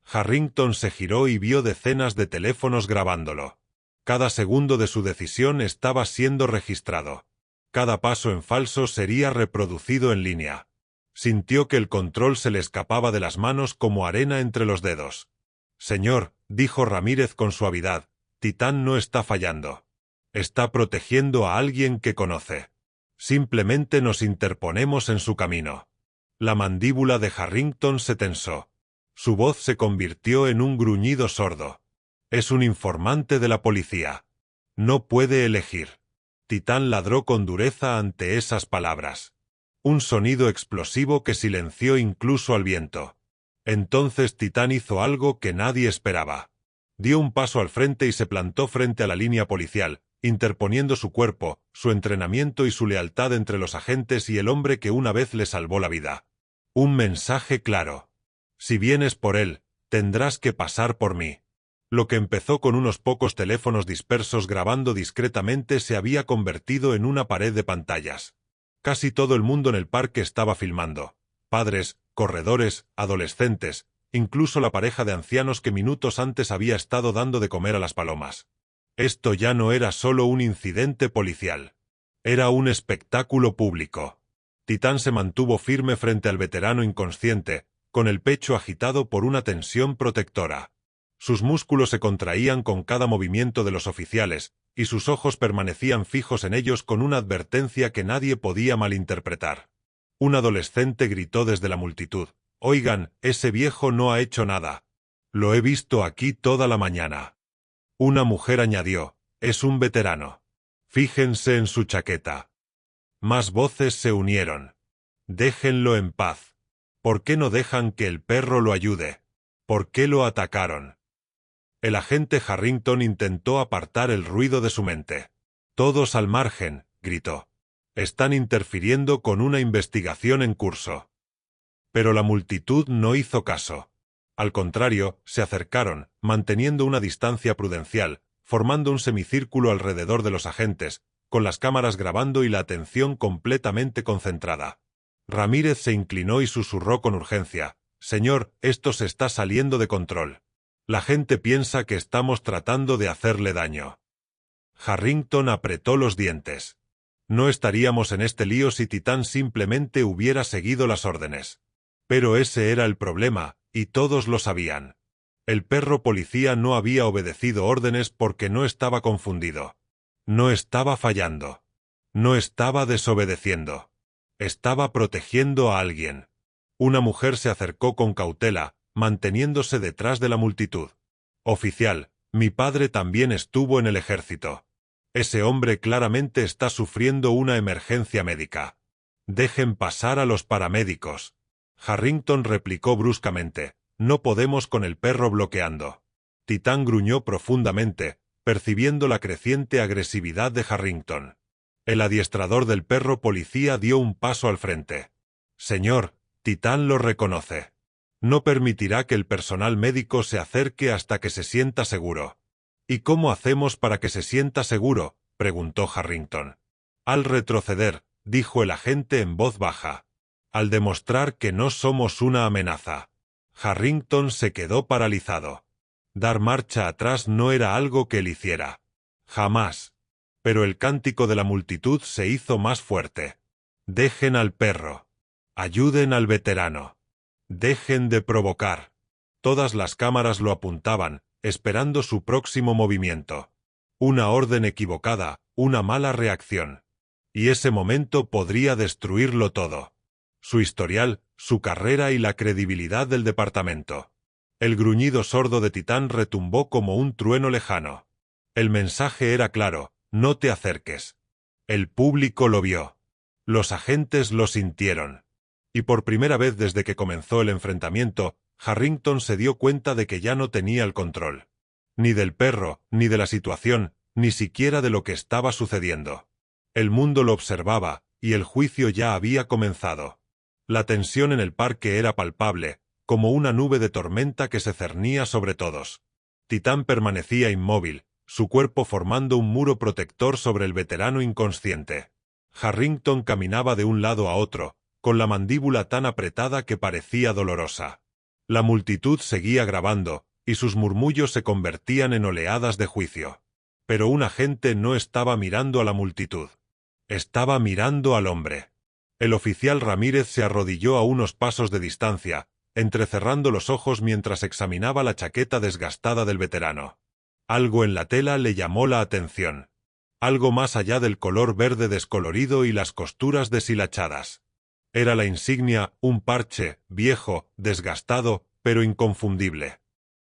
Harrington se giró y vio decenas de teléfonos grabándolo. Cada segundo de su decisión estaba siendo registrado. Cada paso en falso sería reproducido en línea. Sintió que el control se le escapaba de las manos como arena entre los dedos. «Señor», dijo Ramírez con suavidad, «Titán no está fallando. Está protegiendo a alguien que conoce. Simplemente nos interponemos en su camino». La mandíbula de Harrington se tensó. Su voz se convirtió en un gruñido sordo. «Es un informante de la policía. No puede elegir». Titán ladró con dureza ante esas palabras. Un sonido explosivo que silenció incluso al viento. Entonces Titán hizo algo que nadie esperaba. Dio un paso al frente y se plantó frente a la línea policial, interponiendo su cuerpo, su entrenamiento y su lealtad entre los agentes y el hombre que una vez le salvó la vida. Un mensaje claro. «Si vienes por él, tendrás que pasar por mí». Lo que empezó con unos pocos teléfonos dispersos grabando discretamente se había convertido en una pared de pantallas. Casi todo el mundo en el parque estaba filmando. Padres, corredores, adolescentes, incluso la pareja de ancianos que minutos antes había estado dando de comer a las palomas. Esto ya no era solo un incidente policial. Era un espectáculo público. Titán se mantuvo firme frente al veterano inconsciente, con el pecho agitado por una tensión protectora. Sus músculos se contraían con cada movimiento de los oficiales, y sus ojos permanecían fijos en ellos con una advertencia que nadie podía malinterpretar. Un adolescente gritó desde la multitud: «Oigan, ese viejo no ha hecho nada. Lo he visto aquí toda la mañana». Una mujer añadió: «Es un veterano. Fíjense en su chaqueta». Más voces se unieron. «Déjenlo en paz. ¿Por qué no dejan que el perro lo ayude? ¿Por qué lo atacaron?». El agente Harrington intentó apartar el ruido de su mente. «Todos al margen», gritó. «Están interfiriendo con una investigación en curso». Pero la multitud no hizo caso. Al contrario, se acercaron, manteniendo una distancia prudencial, formando un semicírculo alrededor de los agentes, con las cámaras grabando y la atención completamente concentrada. Ramírez se inclinó y susurró con urgencia: «Señor, esto se está saliendo de control. La gente piensa que estamos tratando de hacerle daño». Harrington apretó los dientes. No estaríamos en este lío si Titán simplemente hubiera seguido las órdenes. Pero ese era el problema, y todos lo sabían. El perro policía no había obedecido órdenes porque no estaba confundido. No estaba fallando. No estaba desobedeciendo. Estaba protegiendo a alguien. Una mujer se acercó con cautela, manteniéndose detrás de la multitud. «Oficial, mi padre también estuvo en el ejército. Ese hombre claramente está sufriendo una emergencia médica. Dejen pasar a los paramédicos». Harrington replicó bruscamente: «No podemos con el perro bloqueando». Titán gruñó profundamente, percibiendo la creciente agresividad de Harrington. El adiestrador del perro policía dio un paso al frente. «Señor, Titán lo reconoce. No permitirá que el personal médico se acerque hasta que se sienta seguro». «¿Y cómo hacemos para que se sienta seguro?», preguntó Harrington. «Al retroceder», dijo el agente en voz baja. «Al demostrar que no somos una amenaza». Harrington se quedó paralizado. Dar marcha atrás no era algo que él hiciera. Jamás. Pero el cántico de la multitud se hizo más fuerte. «Dejen al perro. Ayuden al veterano. Dejen de provocar». Todas las cámaras lo apuntaban, esperando su próximo movimiento. Una orden equivocada, una mala reacción. Y ese momento podría destruirlo todo. Su historial, su carrera y la credibilidad del departamento. El gruñido sordo de Titán retumbó como un trueno lejano. El mensaje era claro: «No te acerques». El público lo vio. Los agentes lo sintieron. Y por primera vez desde que comenzó el enfrentamiento, Harrington se dio cuenta de que ya no tenía el control. Ni del perro, ni de la situación, ni siquiera de lo que estaba sucediendo. El mundo lo observaba, y el juicio ya había comenzado. La tensión en el parque era palpable, como una nube de tormenta que se cernía sobre todos. Titán permanecía inmóvil, su cuerpo formando un muro protector sobre el veterano inconsciente. Harrington caminaba de un lado a otro, con la mandíbula tan apretada que parecía dolorosa. La multitud seguía grabando, y sus murmullos se convertían en oleadas de juicio. Pero un agente no estaba mirando a la multitud. Estaba mirando al hombre. El oficial Ramírez se arrodilló a unos pasos de distancia, entrecerrando los ojos mientras examinaba la chaqueta desgastada del veterano. Algo en la tela le llamó la atención. Algo más allá del color verde descolorido y las costuras deshilachadas. Era la insignia, un parche, viejo, desgastado, pero inconfundible.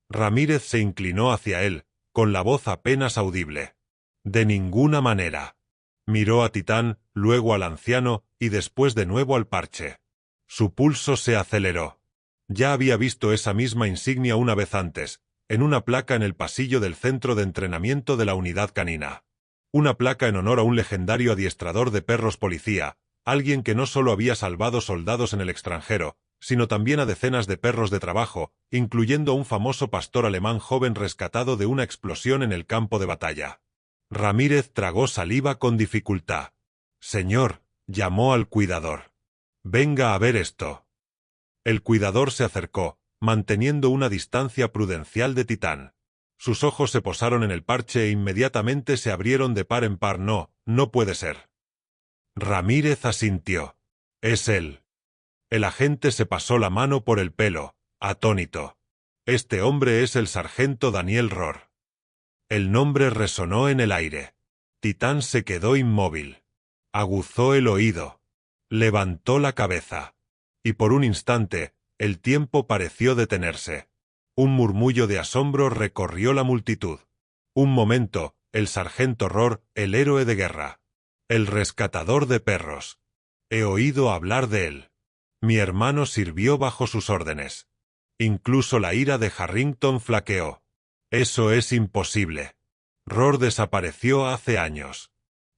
Ramírez se inclinó hacia él, con la voz apenas audible. De ninguna manera. Miró a Titán, luego al anciano, y después de nuevo al parche. Su pulso se aceleró. Ya había visto esa misma insignia una vez antes, en una placa en el pasillo del centro de entrenamiento de la unidad canina. Una placa en honor a un legendario adiestrador de perros policía, alguien que no solo había salvado soldados en el extranjero, sino también a decenas de perros de trabajo, incluyendo a un famoso pastor alemán joven rescatado de una explosión en el campo de batalla. Ramírez tragó saliva con dificultad. «Señor», llamó al cuidador. «Venga a ver esto». El cuidador se acercó, manteniendo una distancia prudencial de Titán. Sus ojos se posaron en el parche e inmediatamente se abrieron de par en par. «No, no puede ser». Ramírez asintió. «Es él». El agente se pasó la mano por el pelo, atónito. «Este hombre es el sargento Daniel Rohr». El nombre resonó en el aire. Titán se quedó inmóvil. Aguzó el oído. Levantó la cabeza. Y por un instante, el tiempo pareció detenerse. Un murmullo de asombro recorrió la multitud. Un momento, el sargento Rohr, el héroe de guerra. El rescatador de perros. He oído hablar de él. Mi hermano sirvió bajo sus órdenes. Incluso la ira de Harrington flaqueó. Eso es imposible. Rohr desapareció hace años.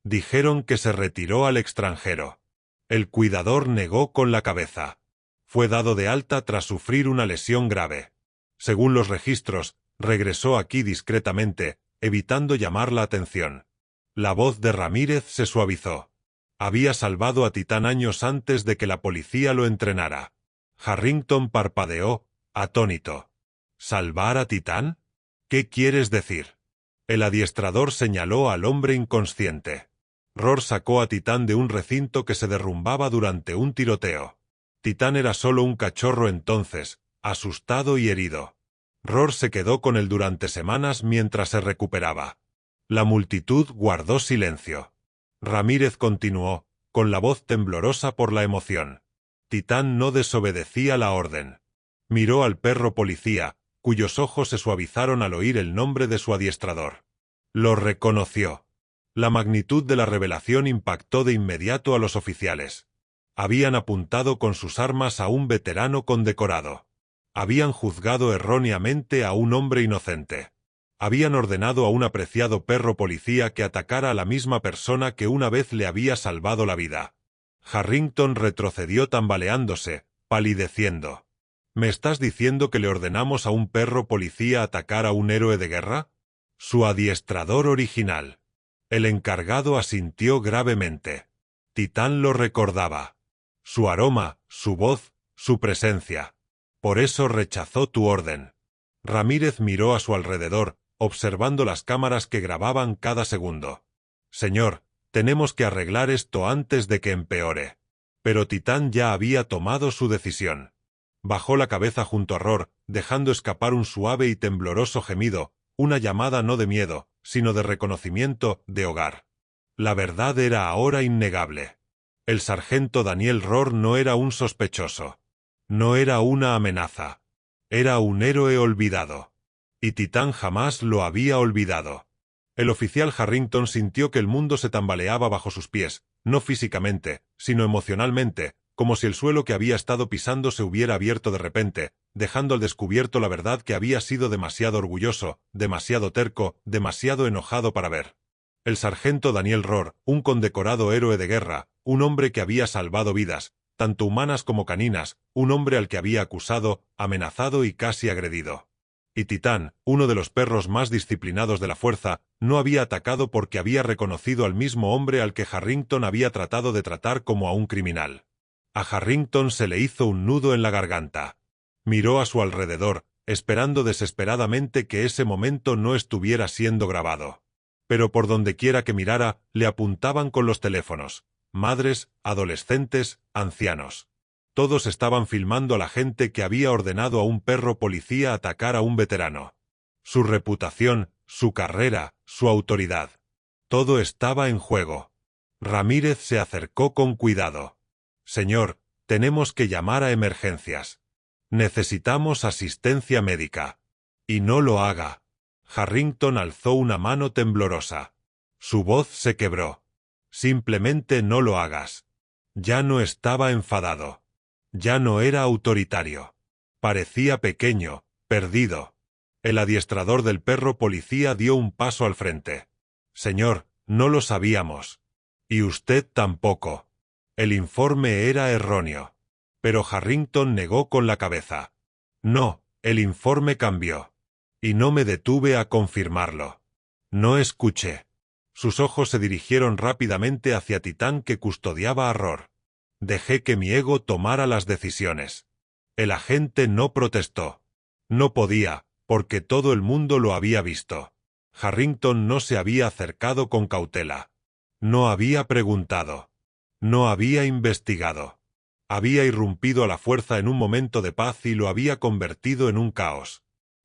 Dijeron que se retiró al extranjero. El cuidador negó con la cabeza. Fue dado de alta tras sufrir una lesión grave. Según los registros, regresó aquí discretamente, evitando llamar la atención. La voz de Ramírez se suavizó. Había salvado a Titán años antes de que la policía lo entrenara. Harrington parpadeó, atónito. ¿Salvar a Titán? ¿Qué quieres decir? El adiestrador señaló al hombre inconsciente. Rohr sacó a Titán de un recinto que se derrumbaba durante un tiroteo. Titán era solo un cachorro entonces, asustado y herido. Rohr se quedó con él durante semanas mientras se recuperaba. La multitud guardó silencio. Ramírez continuó, con la voz temblorosa por la emoción. Titán no desobedecía la orden. Miró al perro policía, cuyos ojos se suavizaron al oír el nombre de su adiestrador. Lo reconoció. La magnitud de la revelación impactó de inmediato a los oficiales. Habían apuntado con sus armas a un veterano condecorado. Habían juzgado erróneamente a un hombre inocente. Habían ordenado a un apreciado perro policía que atacara a la misma persona que una vez le había salvado la vida. Harrington retrocedió tambaleándose, palideciendo. ¿Me estás diciendo que le ordenamos a un perro policía atacar a un héroe de guerra? Su adiestrador original. El encargado asintió gravemente. Titán lo recordaba. Su aroma, su voz, su presencia. Por eso rechazó tu orden. Ramírez miró a su alrededor, observando las cámaras que grababan cada segundo. Señor, tenemos que arreglar esto antes de que empeore. Pero Titán ya había tomado su decisión. Bajó la cabeza junto a Rohr, dejando escapar un suave y tembloroso gemido, una llamada no de miedo, sino de reconocimiento, de hogar. La verdad era ahora innegable. El sargento Daniel Rohr no era un sospechoso. No era una amenaza. Era un héroe olvidado. Y Titán jamás lo había olvidado. El oficial Harrington sintió que el mundo se tambaleaba bajo sus pies, no físicamente, sino emocionalmente, como si el suelo que había estado pisando se hubiera abierto de repente, dejando al descubierto la verdad que había sido demasiado orgulloso, demasiado terco, demasiado enojado para ver. El sargento Daniel Rohr, un condecorado héroe de guerra, un hombre que había salvado vidas, tanto humanas como caninas, un hombre al que había acusado, amenazado y casi agredido. Y Titán, uno de los perros más disciplinados de la fuerza, no había atacado porque había reconocido al mismo hombre al que Harrington había tratado de tratar como a un criminal. A Harrington se le hizo un nudo en la garganta. Miró a su alrededor, esperando desesperadamente que ese momento no estuviera siendo grabado. Pero por donde quiera que mirara, le apuntaban con los teléfonos. Madres, adolescentes, ancianos. Todos estaban filmando a la gente que había ordenado a un perro policía atacar a un veterano. Su reputación, su carrera, su autoridad. Todo estaba en juego. Ramírez se acercó con cuidado. Señor, tenemos que llamar a emergencias. Necesitamos asistencia médica. Y no lo haga. Harrington alzó una mano temblorosa. Su voz se quebró. Simplemente no lo hagas. Ya no estaba enfadado. Ya no era autoritario. Parecía pequeño, perdido. El adiestrador del perro policía dio un paso al frente. Señor, no lo sabíamos. Y usted tampoco. El informe era erróneo. Pero Harrington negó con la cabeza. No, el informe cambió. Y no me detuve a confirmarlo. No escuché. Sus ojos se dirigieron rápidamente hacia Titán que custodiaba a Rohr. Dejé que mi ego tomara las decisiones. El agente no protestó. No podía, porque todo el mundo lo había visto. Harrington no se había acercado con cautela. No había preguntado. No había investigado. Había irrumpido a la fuerza en un momento de paz y lo había convertido en un caos.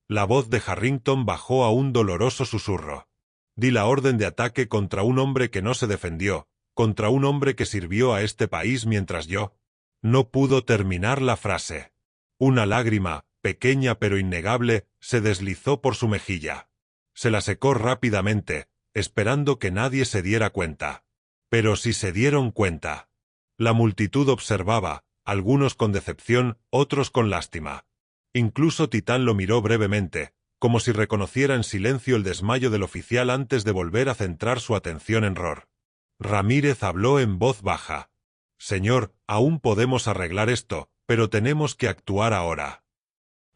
La voz de Harrington bajó a un doloroso susurro. Di la orden de ataque contra un hombre que no se defendió, contra un hombre que sirvió a este país mientras yo. No pudo terminar la frase. Una lágrima, pequeña pero innegable, se deslizó por su mejilla. Se la secó rápidamente, esperando que nadie se diera cuenta. Pero sí se dieron cuenta. La multitud observaba, algunos con decepción, otros con lástima. Incluso Titán lo miró brevemente, como si reconociera en silencio el desmayo del oficial antes de volver a centrar su atención en Rohr. Ramírez habló en voz baja. Señor, aún podemos arreglar esto, pero tenemos que actuar ahora.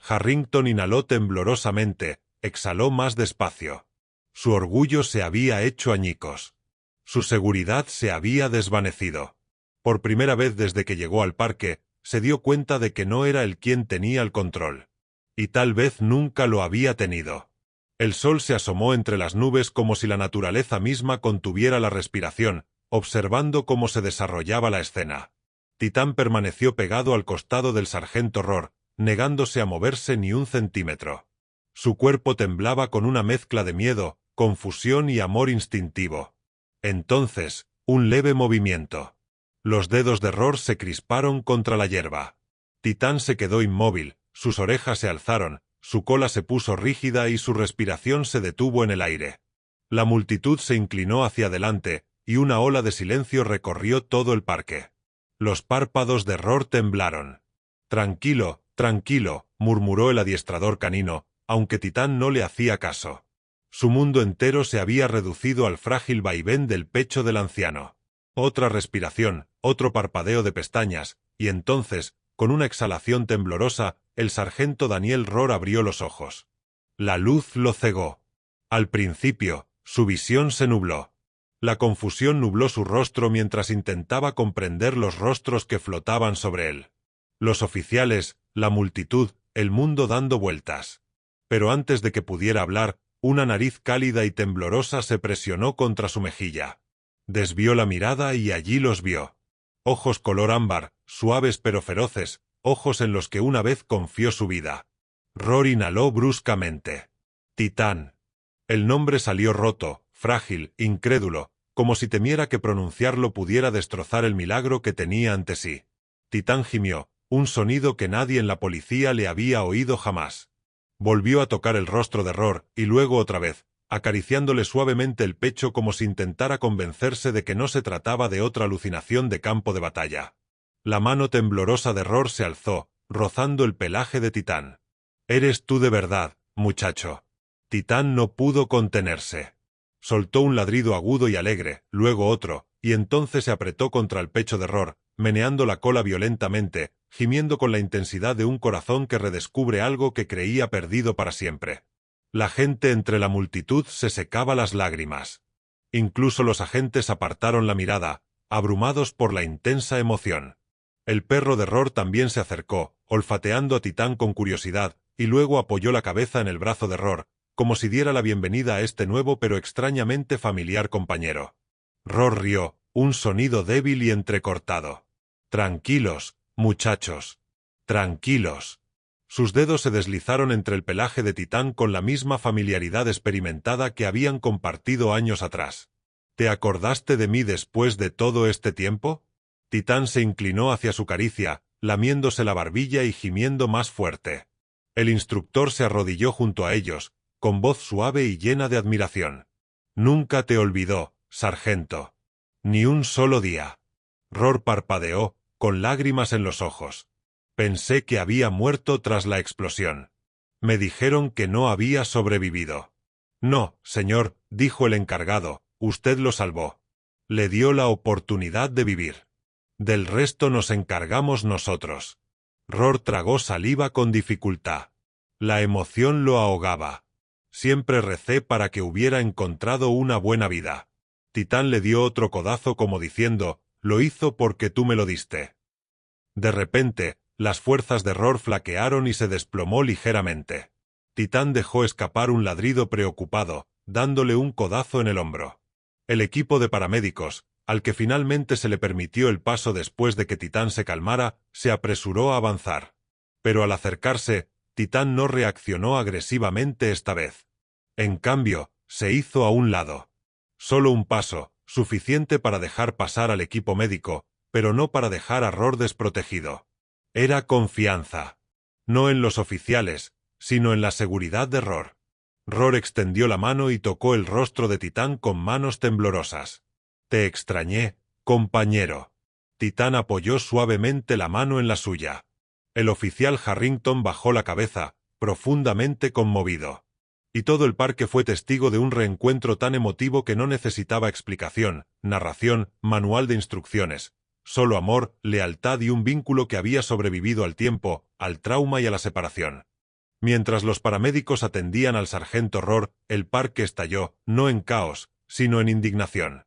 Harrington inhaló temblorosamente, exhaló más despacio. Su orgullo se había hecho añicos. Su seguridad se había desvanecido. Por primera vez desde que llegó al parque, se dio cuenta de que no era él quien tenía el control. Y tal vez nunca lo había tenido. El sol se asomó entre las nubes como si la naturaleza misma contuviera la respiración, observando cómo se desarrollaba la escena. Titán permaneció pegado al costado del sargento Rohr, negándose a moverse ni un centímetro. Su cuerpo temblaba con una mezcla de miedo, confusión y amor instintivo. Entonces, un leve movimiento. Los dedos de Rohr se crisparon contra la hierba. Titán se quedó inmóvil, sus orejas se alzaron, su cola se puso rígida y su respiración se detuvo en el aire. La multitud se inclinó hacia adelante, y una ola de silencio recorrió todo el parque. Los párpados de Rohr temblaron. Tranquilo, tranquilo, murmuró el adiestrador canino, aunque Titán no le hacía caso. Su mundo entero se había reducido al frágil vaivén del pecho del anciano. Otra respiración, otro parpadeo de pestañas, y entonces, con una exhalación temblorosa, el sargento Daniel Rohr abrió los ojos. La luz lo cegó. Al principio, su visión se nubló. La confusión nubló su rostro mientras intentaba comprender los rostros que flotaban sobre él. Los oficiales, la multitud, el mundo dando vueltas. Pero antes de que pudiera hablar, una nariz cálida y temblorosa se presionó contra su mejilla. Desvió la mirada y allí los vio. Ojos color ámbar, suaves pero feroces, ojos en los que una vez confió su vida. Rohr inhaló bruscamente. Titán. El nombre salió roto, frágil, incrédulo, como si temiera que pronunciarlo pudiera destrozar el milagro que tenía ante sí. Titán gimió, un sonido que nadie en la policía le había oído jamás. Volvió a tocar el rostro de Rohr, y luego otra vez, acariciándole suavemente el pecho como si intentara convencerse de que no se trataba de otra alucinación de campo de batalla. La mano temblorosa de Rohr se alzó, rozando el pelaje de Titán. «Eres tú de verdad, muchacho». Titán no pudo contenerse. Soltó un ladrido agudo y alegre, luego otro, y entonces se apretó contra el pecho de Rohr, meneando la cola violentamente, gimiendo con la intensidad de un corazón que redescubre algo que creía perdido para siempre. La gente entre la multitud se secaba las lágrimas. Incluso los agentes apartaron la mirada, abrumados por la intensa emoción. El perro de Roar también se acercó, olfateando a Titán con curiosidad, y luego apoyó la cabeza en el brazo de Roar, como si diera la bienvenida a este nuevo pero extrañamente familiar compañero. Roar rió, un sonido débil y entrecortado. «Tranquilos, muchachos. Tranquilos». Sus dedos se deslizaron entre el pelaje de Titán con la misma familiaridad experimentada que habían compartido años atrás. «¿Te acordaste de mí después de todo este tiempo?» Titán se inclinó hacia su caricia, lamiéndose la barbilla y gimiendo más fuerte. El instructor se arrodilló junto a ellos, con voz suave y llena de admiración. «Nunca te olvidó, sargento. Ni un solo día». Roar parpadeó, con lágrimas en los ojos. «Pensé que había muerto tras la explosión. Me dijeron que no había sobrevivido». «No, señor», dijo el encargado, «usted lo salvó. Le dio la oportunidad de vivir. Del resto nos encargamos nosotros». Roar tragó saliva con dificultad. La emoción lo ahogaba. «Siempre recé para que hubiera encontrado una buena vida». Titán le dio otro codazo como diciendo, «Lo hizo porque tú me lo diste». De repente, las fuerzas de Roar flaquearon y se desplomó ligeramente. Titán dejó escapar un ladrido preocupado, dándole un codazo en el hombro. El equipo de paramédicos, al que finalmente se le permitió el paso después de que Titán se calmara, se apresuró a avanzar. Pero al acercarse, Titán no reaccionó agresivamente esta vez. En cambio, se hizo a un lado. Solo un paso, suficiente para dejar pasar al equipo médico, pero no para dejar a Roar desprotegido. Era confianza. No en los oficiales, sino en la seguridad de Roar. Roar extendió la mano y tocó el rostro de Titán con manos temblorosas. «Te extrañé, compañero». Titán apoyó suavemente la mano en la suya. El oficial Harrington bajó la cabeza, profundamente conmovido. Y todo el parque fue testigo de un reencuentro tan emotivo que no necesitaba explicación, narración, manual de instrucciones. Solo amor, lealtad y un vínculo que había sobrevivido al tiempo, al trauma y a la separación. Mientras los paramédicos atendían al sargento Roar, el parque estalló, no en caos, sino en indignación.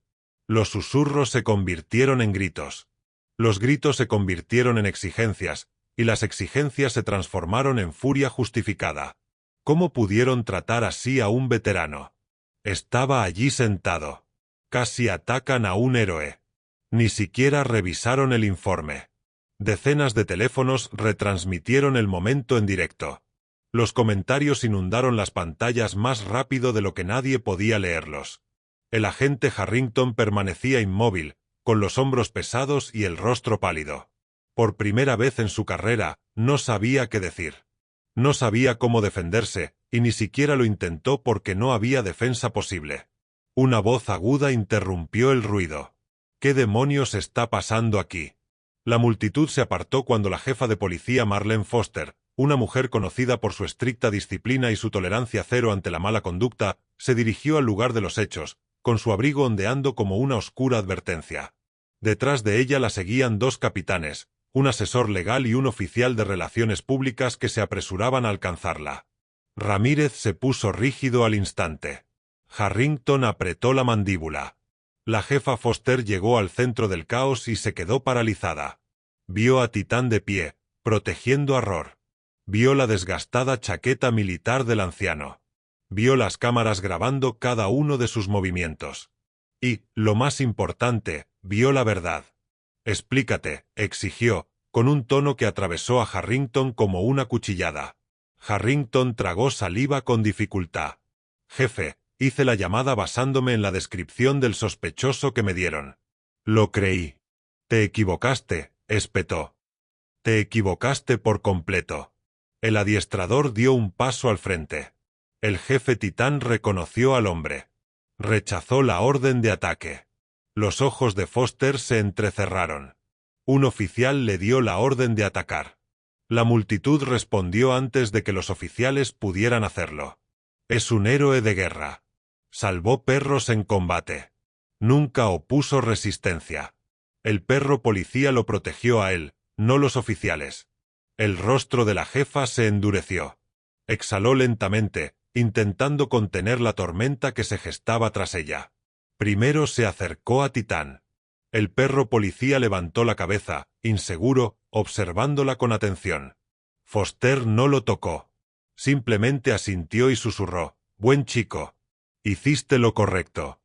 Los susurros se convirtieron en gritos. Los gritos se convirtieron en exigencias, y las exigencias se transformaron en furia justificada. ¿Cómo pudieron tratar así a un veterano? Estaba allí sentado. Casi atacan a un héroe. Ni siquiera revisaron el informe. Decenas de teléfonos retransmitieron el momento en directo. Los comentarios inundaron las pantallas más rápido de lo que nadie podía leerlos. El agente Harrington permanecía inmóvil, con los hombros pesados y el rostro pálido. Por primera vez en su carrera, no sabía qué decir. No sabía cómo defenderse, y ni siquiera lo intentó porque no había defensa posible. Una voz aguda interrumpió el ruido. «¿Qué demonios está pasando aquí?» La multitud se apartó cuando la jefa de policía Marlene Foster, una mujer conocida por su estricta disciplina y su tolerancia cero ante la mala conducta, se dirigió al lugar de los hechos, con su abrigo ondeando como una oscura advertencia. Detrás de ella la seguían dos capitanes, un asesor legal y un oficial de relaciones públicas que se apresuraban a alcanzarla. Ramírez se puso rígido al instante. Harrington apretó la mandíbula. La jefa Foster llegó al centro del caos y se quedó paralizada. Vio a Titán de pie, protegiendo a Roar. Vio la desgastada chaqueta militar del anciano. Vio las cámaras grabando cada uno de sus movimientos. Y, lo más importante, vio la verdad. «Explícate», exigió, con un tono que atravesó a Harrington como una cuchillada. Harrington tragó saliva con dificultad. «Jefe, hice la llamada basándome en la descripción del sospechoso que me dieron. Lo creí». «Te equivocaste», espetó. «Te equivocaste por completo». El adiestrador dio un paso al frente. El jefe Titán reconoció al hombre. Rechazó la orden de ataque. Los ojos de Foster se entrecerraron. Un oficial le dio la orden de atacar. La multitud respondió antes de que los oficiales pudieran hacerlo. Es un héroe de guerra. Salvó perros en combate. Nunca opuso resistencia. El perro policía lo protegió a él, no los oficiales. El rostro de la jefa se endureció. Exhaló lentamente, intentando contener la tormenta que se gestaba tras ella. Primero se acercó a Titán. El perro policía levantó la cabeza, inseguro, observándola con atención. Foster no lo tocó. Simplemente asintió y susurró: «Buen chico. Hiciste lo correcto».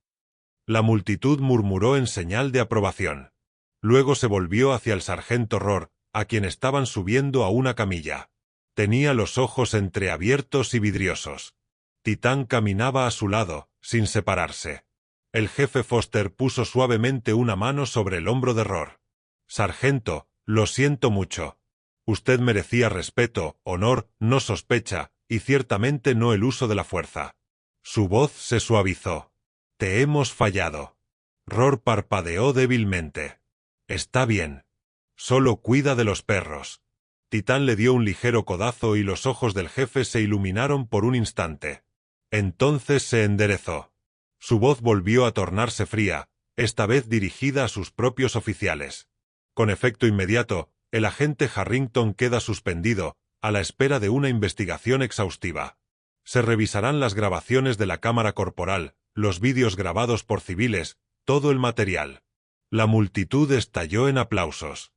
La multitud murmuró en señal de aprobación. Luego se volvió hacia el sargento Rohr, a quien estaban subiendo a una camilla. Tenía los ojos entreabiertos y vidriosos. Titán caminaba a su lado, sin separarse. El jefe Foster puso suavemente una mano sobre el hombro de Rohr. «Sargento, lo siento mucho. Usted merecía respeto, honor, no sospecha, y ciertamente no el uso de la fuerza». Su voz se suavizó. «Te hemos fallado». Rohr parpadeó débilmente. «Está bien. Solo cuida de los perros». Titán le dio un ligero codazo y los ojos del jefe se iluminaron por un instante. Entonces se enderezó. Su voz volvió a tornarse fría, esta vez dirigida a sus propios oficiales. Con efecto inmediato, el agente Harrington queda suspendido, a la espera de una investigación exhaustiva. Se revisarán las grabaciones de la cámara corporal, los vídeos grabados por civiles, todo el material. La multitud estalló en aplausos.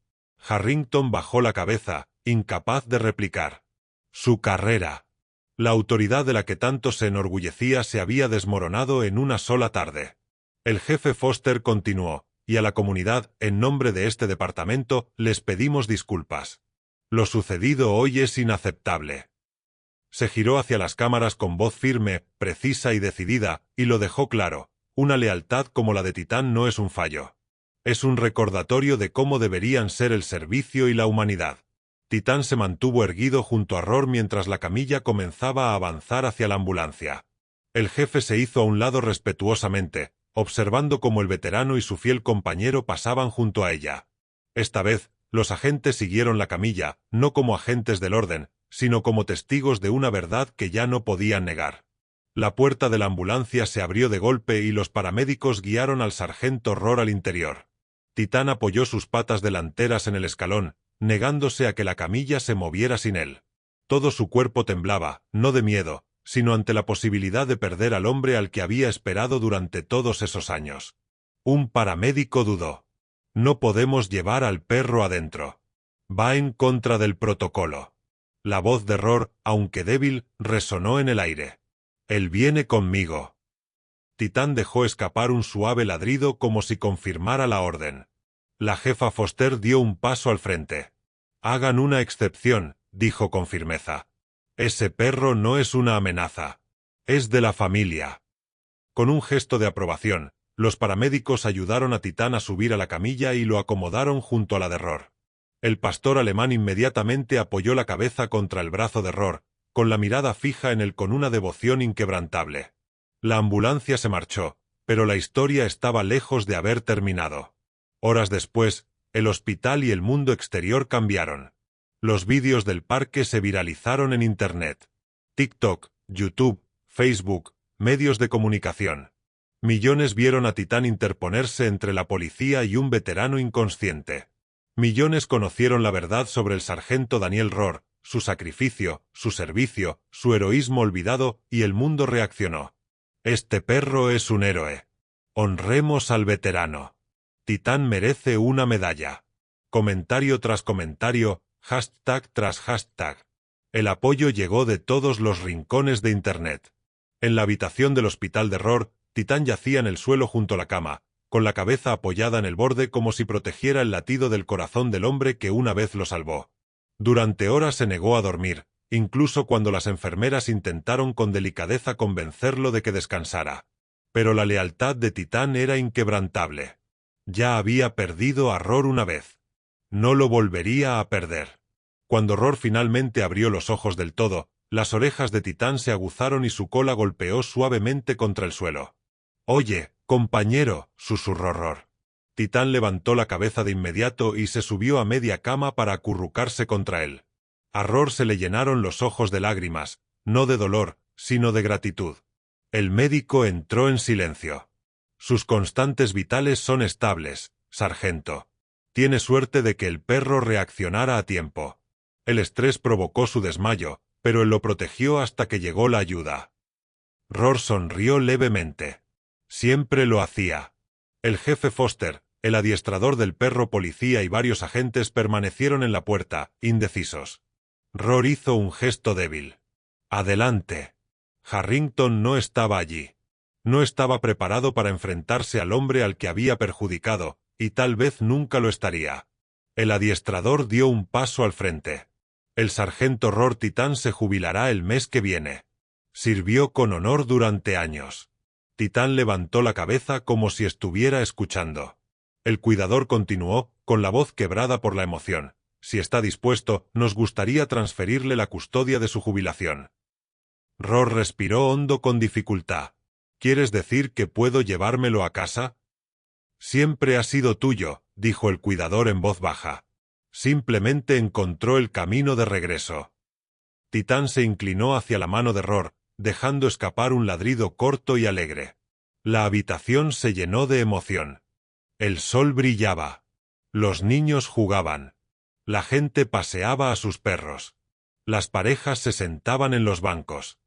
Harrington bajó la cabeza, incapaz de replicar. Su carrera. La autoridad de la que tanto se enorgullecía se había desmoronado en una sola tarde. El jefe Foster continuó: «Y a la comunidad, en nombre de este departamento, les pedimos disculpas. Lo sucedido hoy es inaceptable». Se giró hacia las cámaras con voz firme, precisa y decidida, y lo dejó claro: una lealtad como la de Titán no es un fallo. Es un recordatorio de cómo deberían ser el servicio y la humanidad. Titán se mantuvo erguido junto a Rohr mientras la camilla comenzaba a avanzar hacia la ambulancia. El jefe se hizo a un lado respetuosamente, observando cómo el veterano y su fiel compañero pasaban junto a ella. Esta vez, los agentes siguieron la camilla, no como agentes del orden, sino como testigos de una verdad que ya no podían negar. La puerta de la ambulancia se abrió de golpe y los paramédicos guiaron al sargento Rohr al interior. Titán apoyó sus patas delanteras en el escalón, negándose a que la camilla se moviera sin él. Todo su cuerpo temblaba, no de miedo, sino ante la posibilidad de perder al hombre al que había esperado durante todos esos años. Un paramédico dudó. «No podemos llevar al perro adentro. Va en contra del protocolo». La voz de Rohr, aunque débil, resonó en el aire. «Él viene conmigo». Titán dejó escapar un suave ladrido como si confirmara la orden. La jefa Foster dio un paso al frente. «Hagan una excepción», dijo con firmeza. «Ese perro no es una amenaza. Es de la familia». Con un gesto de aprobación, los paramédicos ayudaron a Titán a subir a la camilla y lo acomodaron junto a la de Rohr. El pastor alemán inmediatamente apoyó la cabeza contra el brazo de Rohr, con la mirada fija en él con una devoción inquebrantable. La ambulancia se marchó, pero la historia estaba lejos de haber terminado. Horas después, el hospital y el mundo exterior cambiaron. Los vídeos del parque se viralizaron en Internet. TikTok, YouTube, Facebook, medios de comunicación. Millones vieron a Titán interponerse entre la policía y un veterano inconsciente. Millones conocieron la verdad sobre el sargento Daniel Rohr, su sacrificio, su servicio, su heroísmo olvidado, y el mundo reaccionó. «Este perro es un héroe. Honremos al veterano. Titán merece una medalla». Comentario tras comentario, hashtag tras hashtag. El apoyo llegó de todos los rincones de Internet. En la habitación del hospital de Rohr, Titán yacía en el suelo junto a la cama, con la cabeza apoyada en el borde como si protegiera el latido del corazón del hombre que una vez lo salvó. Durante horas se negó a dormir, incluso cuando las enfermeras intentaron con delicadeza convencerlo de que descansara. Pero la lealtad de Titán era inquebrantable. Ya había perdido a Rohr una vez. No lo volvería a perder. Cuando Rohr finalmente abrió los ojos del todo, las orejas de Titán se aguzaron y su cola golpeó suavemente contra el suelo. «Oye, compañero», susurró Rohr. Titán levantó la cabeza de inmediato y se subió a media cama para acurrucarse contra él. A Rohr se le llenaron los ojos de lágrimas, no de dolor, sino de gratitud. El médico entró en silencio. «Sus constantes vitales son estables, sargento. Tiene suerte de que el perro reaccionara a tiempo. El estrés provocó su desmayo, pero él lo protegió hasta que llegó la ayuda». Rohr sonrió levemente. Siempre lo hacía. El jefe Foster, El adiestrador del perro policía y varios agentes permanecieron en la puerta, indecisos. Roar hizo un gesto débil. «Adelante». Harrington no estaba allí. No estaba preparado para enfrentarse al hombre al que había perjudicado, y tal vez nunca lo estaría. El adiestrador dio un paso al frente. «El sargento Roar Titán se jubilará el mes que viene. Sirvió con honor durante años». Titán levantó la cabeza como si estuviera escuchando. El cuidador continuó, con la voz quebrada por la emoción. «Si está dispuesto, nos gustaría transferirle la custodia de su jubilación». Roar respiró hondo con dificultad. «¿Quieres decir que puedo llevármelo a casa?» «Siempre ha sido tuyo», dijo el cuidador en voz baja. «Simplemente encontró el camino de regreso». Titán se inclinó hacia la mano de Roar, dejando escapar un ladrido corto y alegre. La habitación se llenó de emoción. El sol brillaba. Los niños jugaban. La gente paseaba a sus perros. Las parejas se sentaban en los bancos.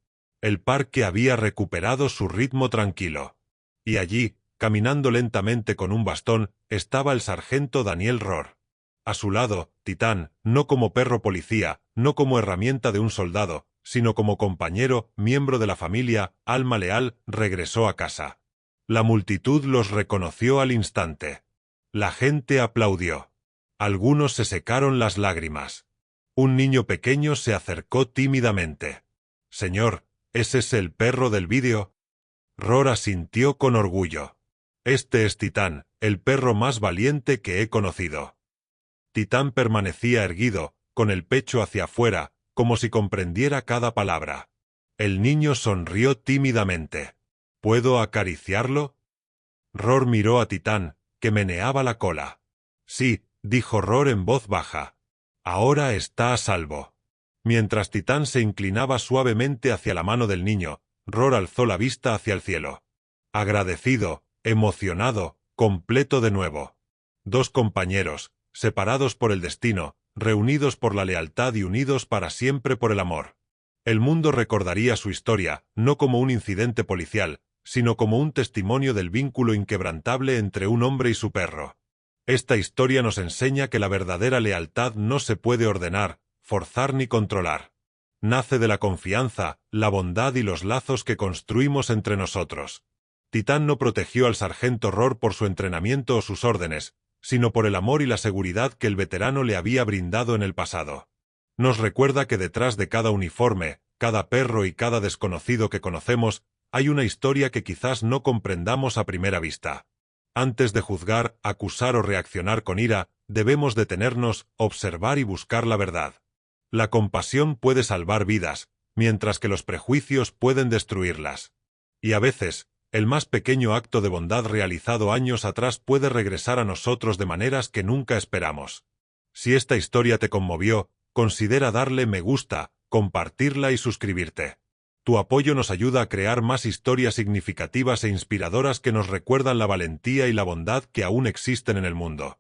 El parque había recuperado su ritmo tranquilo. Y allí, caminando lentamente con un bastón, estaba el sargento Daniel Roar. A su lado, Titán, no como perro policía, no como herramienta de un soldado, sino como compañero, miembro de la familia, alma leal, regresó a casa. La multitud los reconoció al instante. La gente aplaudió. Algunos se secaron las lágrimas. Un niño pequeño se acercó tímidamente. «Señor, ¿es ese el perro del vídeo?» Roar asintió con orgullo. «Este es Titán, el perro más valiente que he conocido». Titán permanecía erguido, con el pecho hacia afuera, como si comprendiera cada palabra. El niño sonrió tímidamente. «¿Puedo acariciarlo?» Roar miró a Titán, que meneaba la cola. «Sí», dijo Roar en voz baja. «Ahora está a salvo». Mientras Titán se inclinaba suavemente hacia la mano del niño, Roar alzó la vista hacia el cielo. Agradecido, emocionado, completo de nuevo. Dos compañeros, separados por el destino, reunidos por la lealtad y unidos para siempre por el amor. El mundo recordaría su historia, no como un incidente policial, sino como un testimonio del vínculo inquebrantable entre un hombre y su perro. Esta historia nos enseña que la verdadera lealtad no se puede ordenar, forzar ni controlar. Nace de la confianza, la bondad y los lazos que construimos entre nosotros. Titán no protegió al sargento Roar por su entrenamiento o sus órdenes, sino por el amor y la seguridad que el veterano le había brindado en el pasado. Nos recuerda que detrás de cada uniforme, cada perro y cada desconocido que conocemos, hay una historia que quizás no comprendamos a primera vista. Antes de juzgar, acusar o reaccionar con ira, debemos detenernos, observar y buscar la verdad. La compasión puede salvar vidas, mientras que los prejuicios pueden destruirlas. Y a veces, el más pequeño acto de bondad realizado años atrás puede regresar a nosotros de maneras que nunca esperamos. Si esta historia te conmovió, considera darle me gusta, compartirla y suscribirte. Tu apoyo nos ayuda a crear más historias significativas e inspiradoras que nos recuerdan la valentía y la bondad que aún existen en el mundo.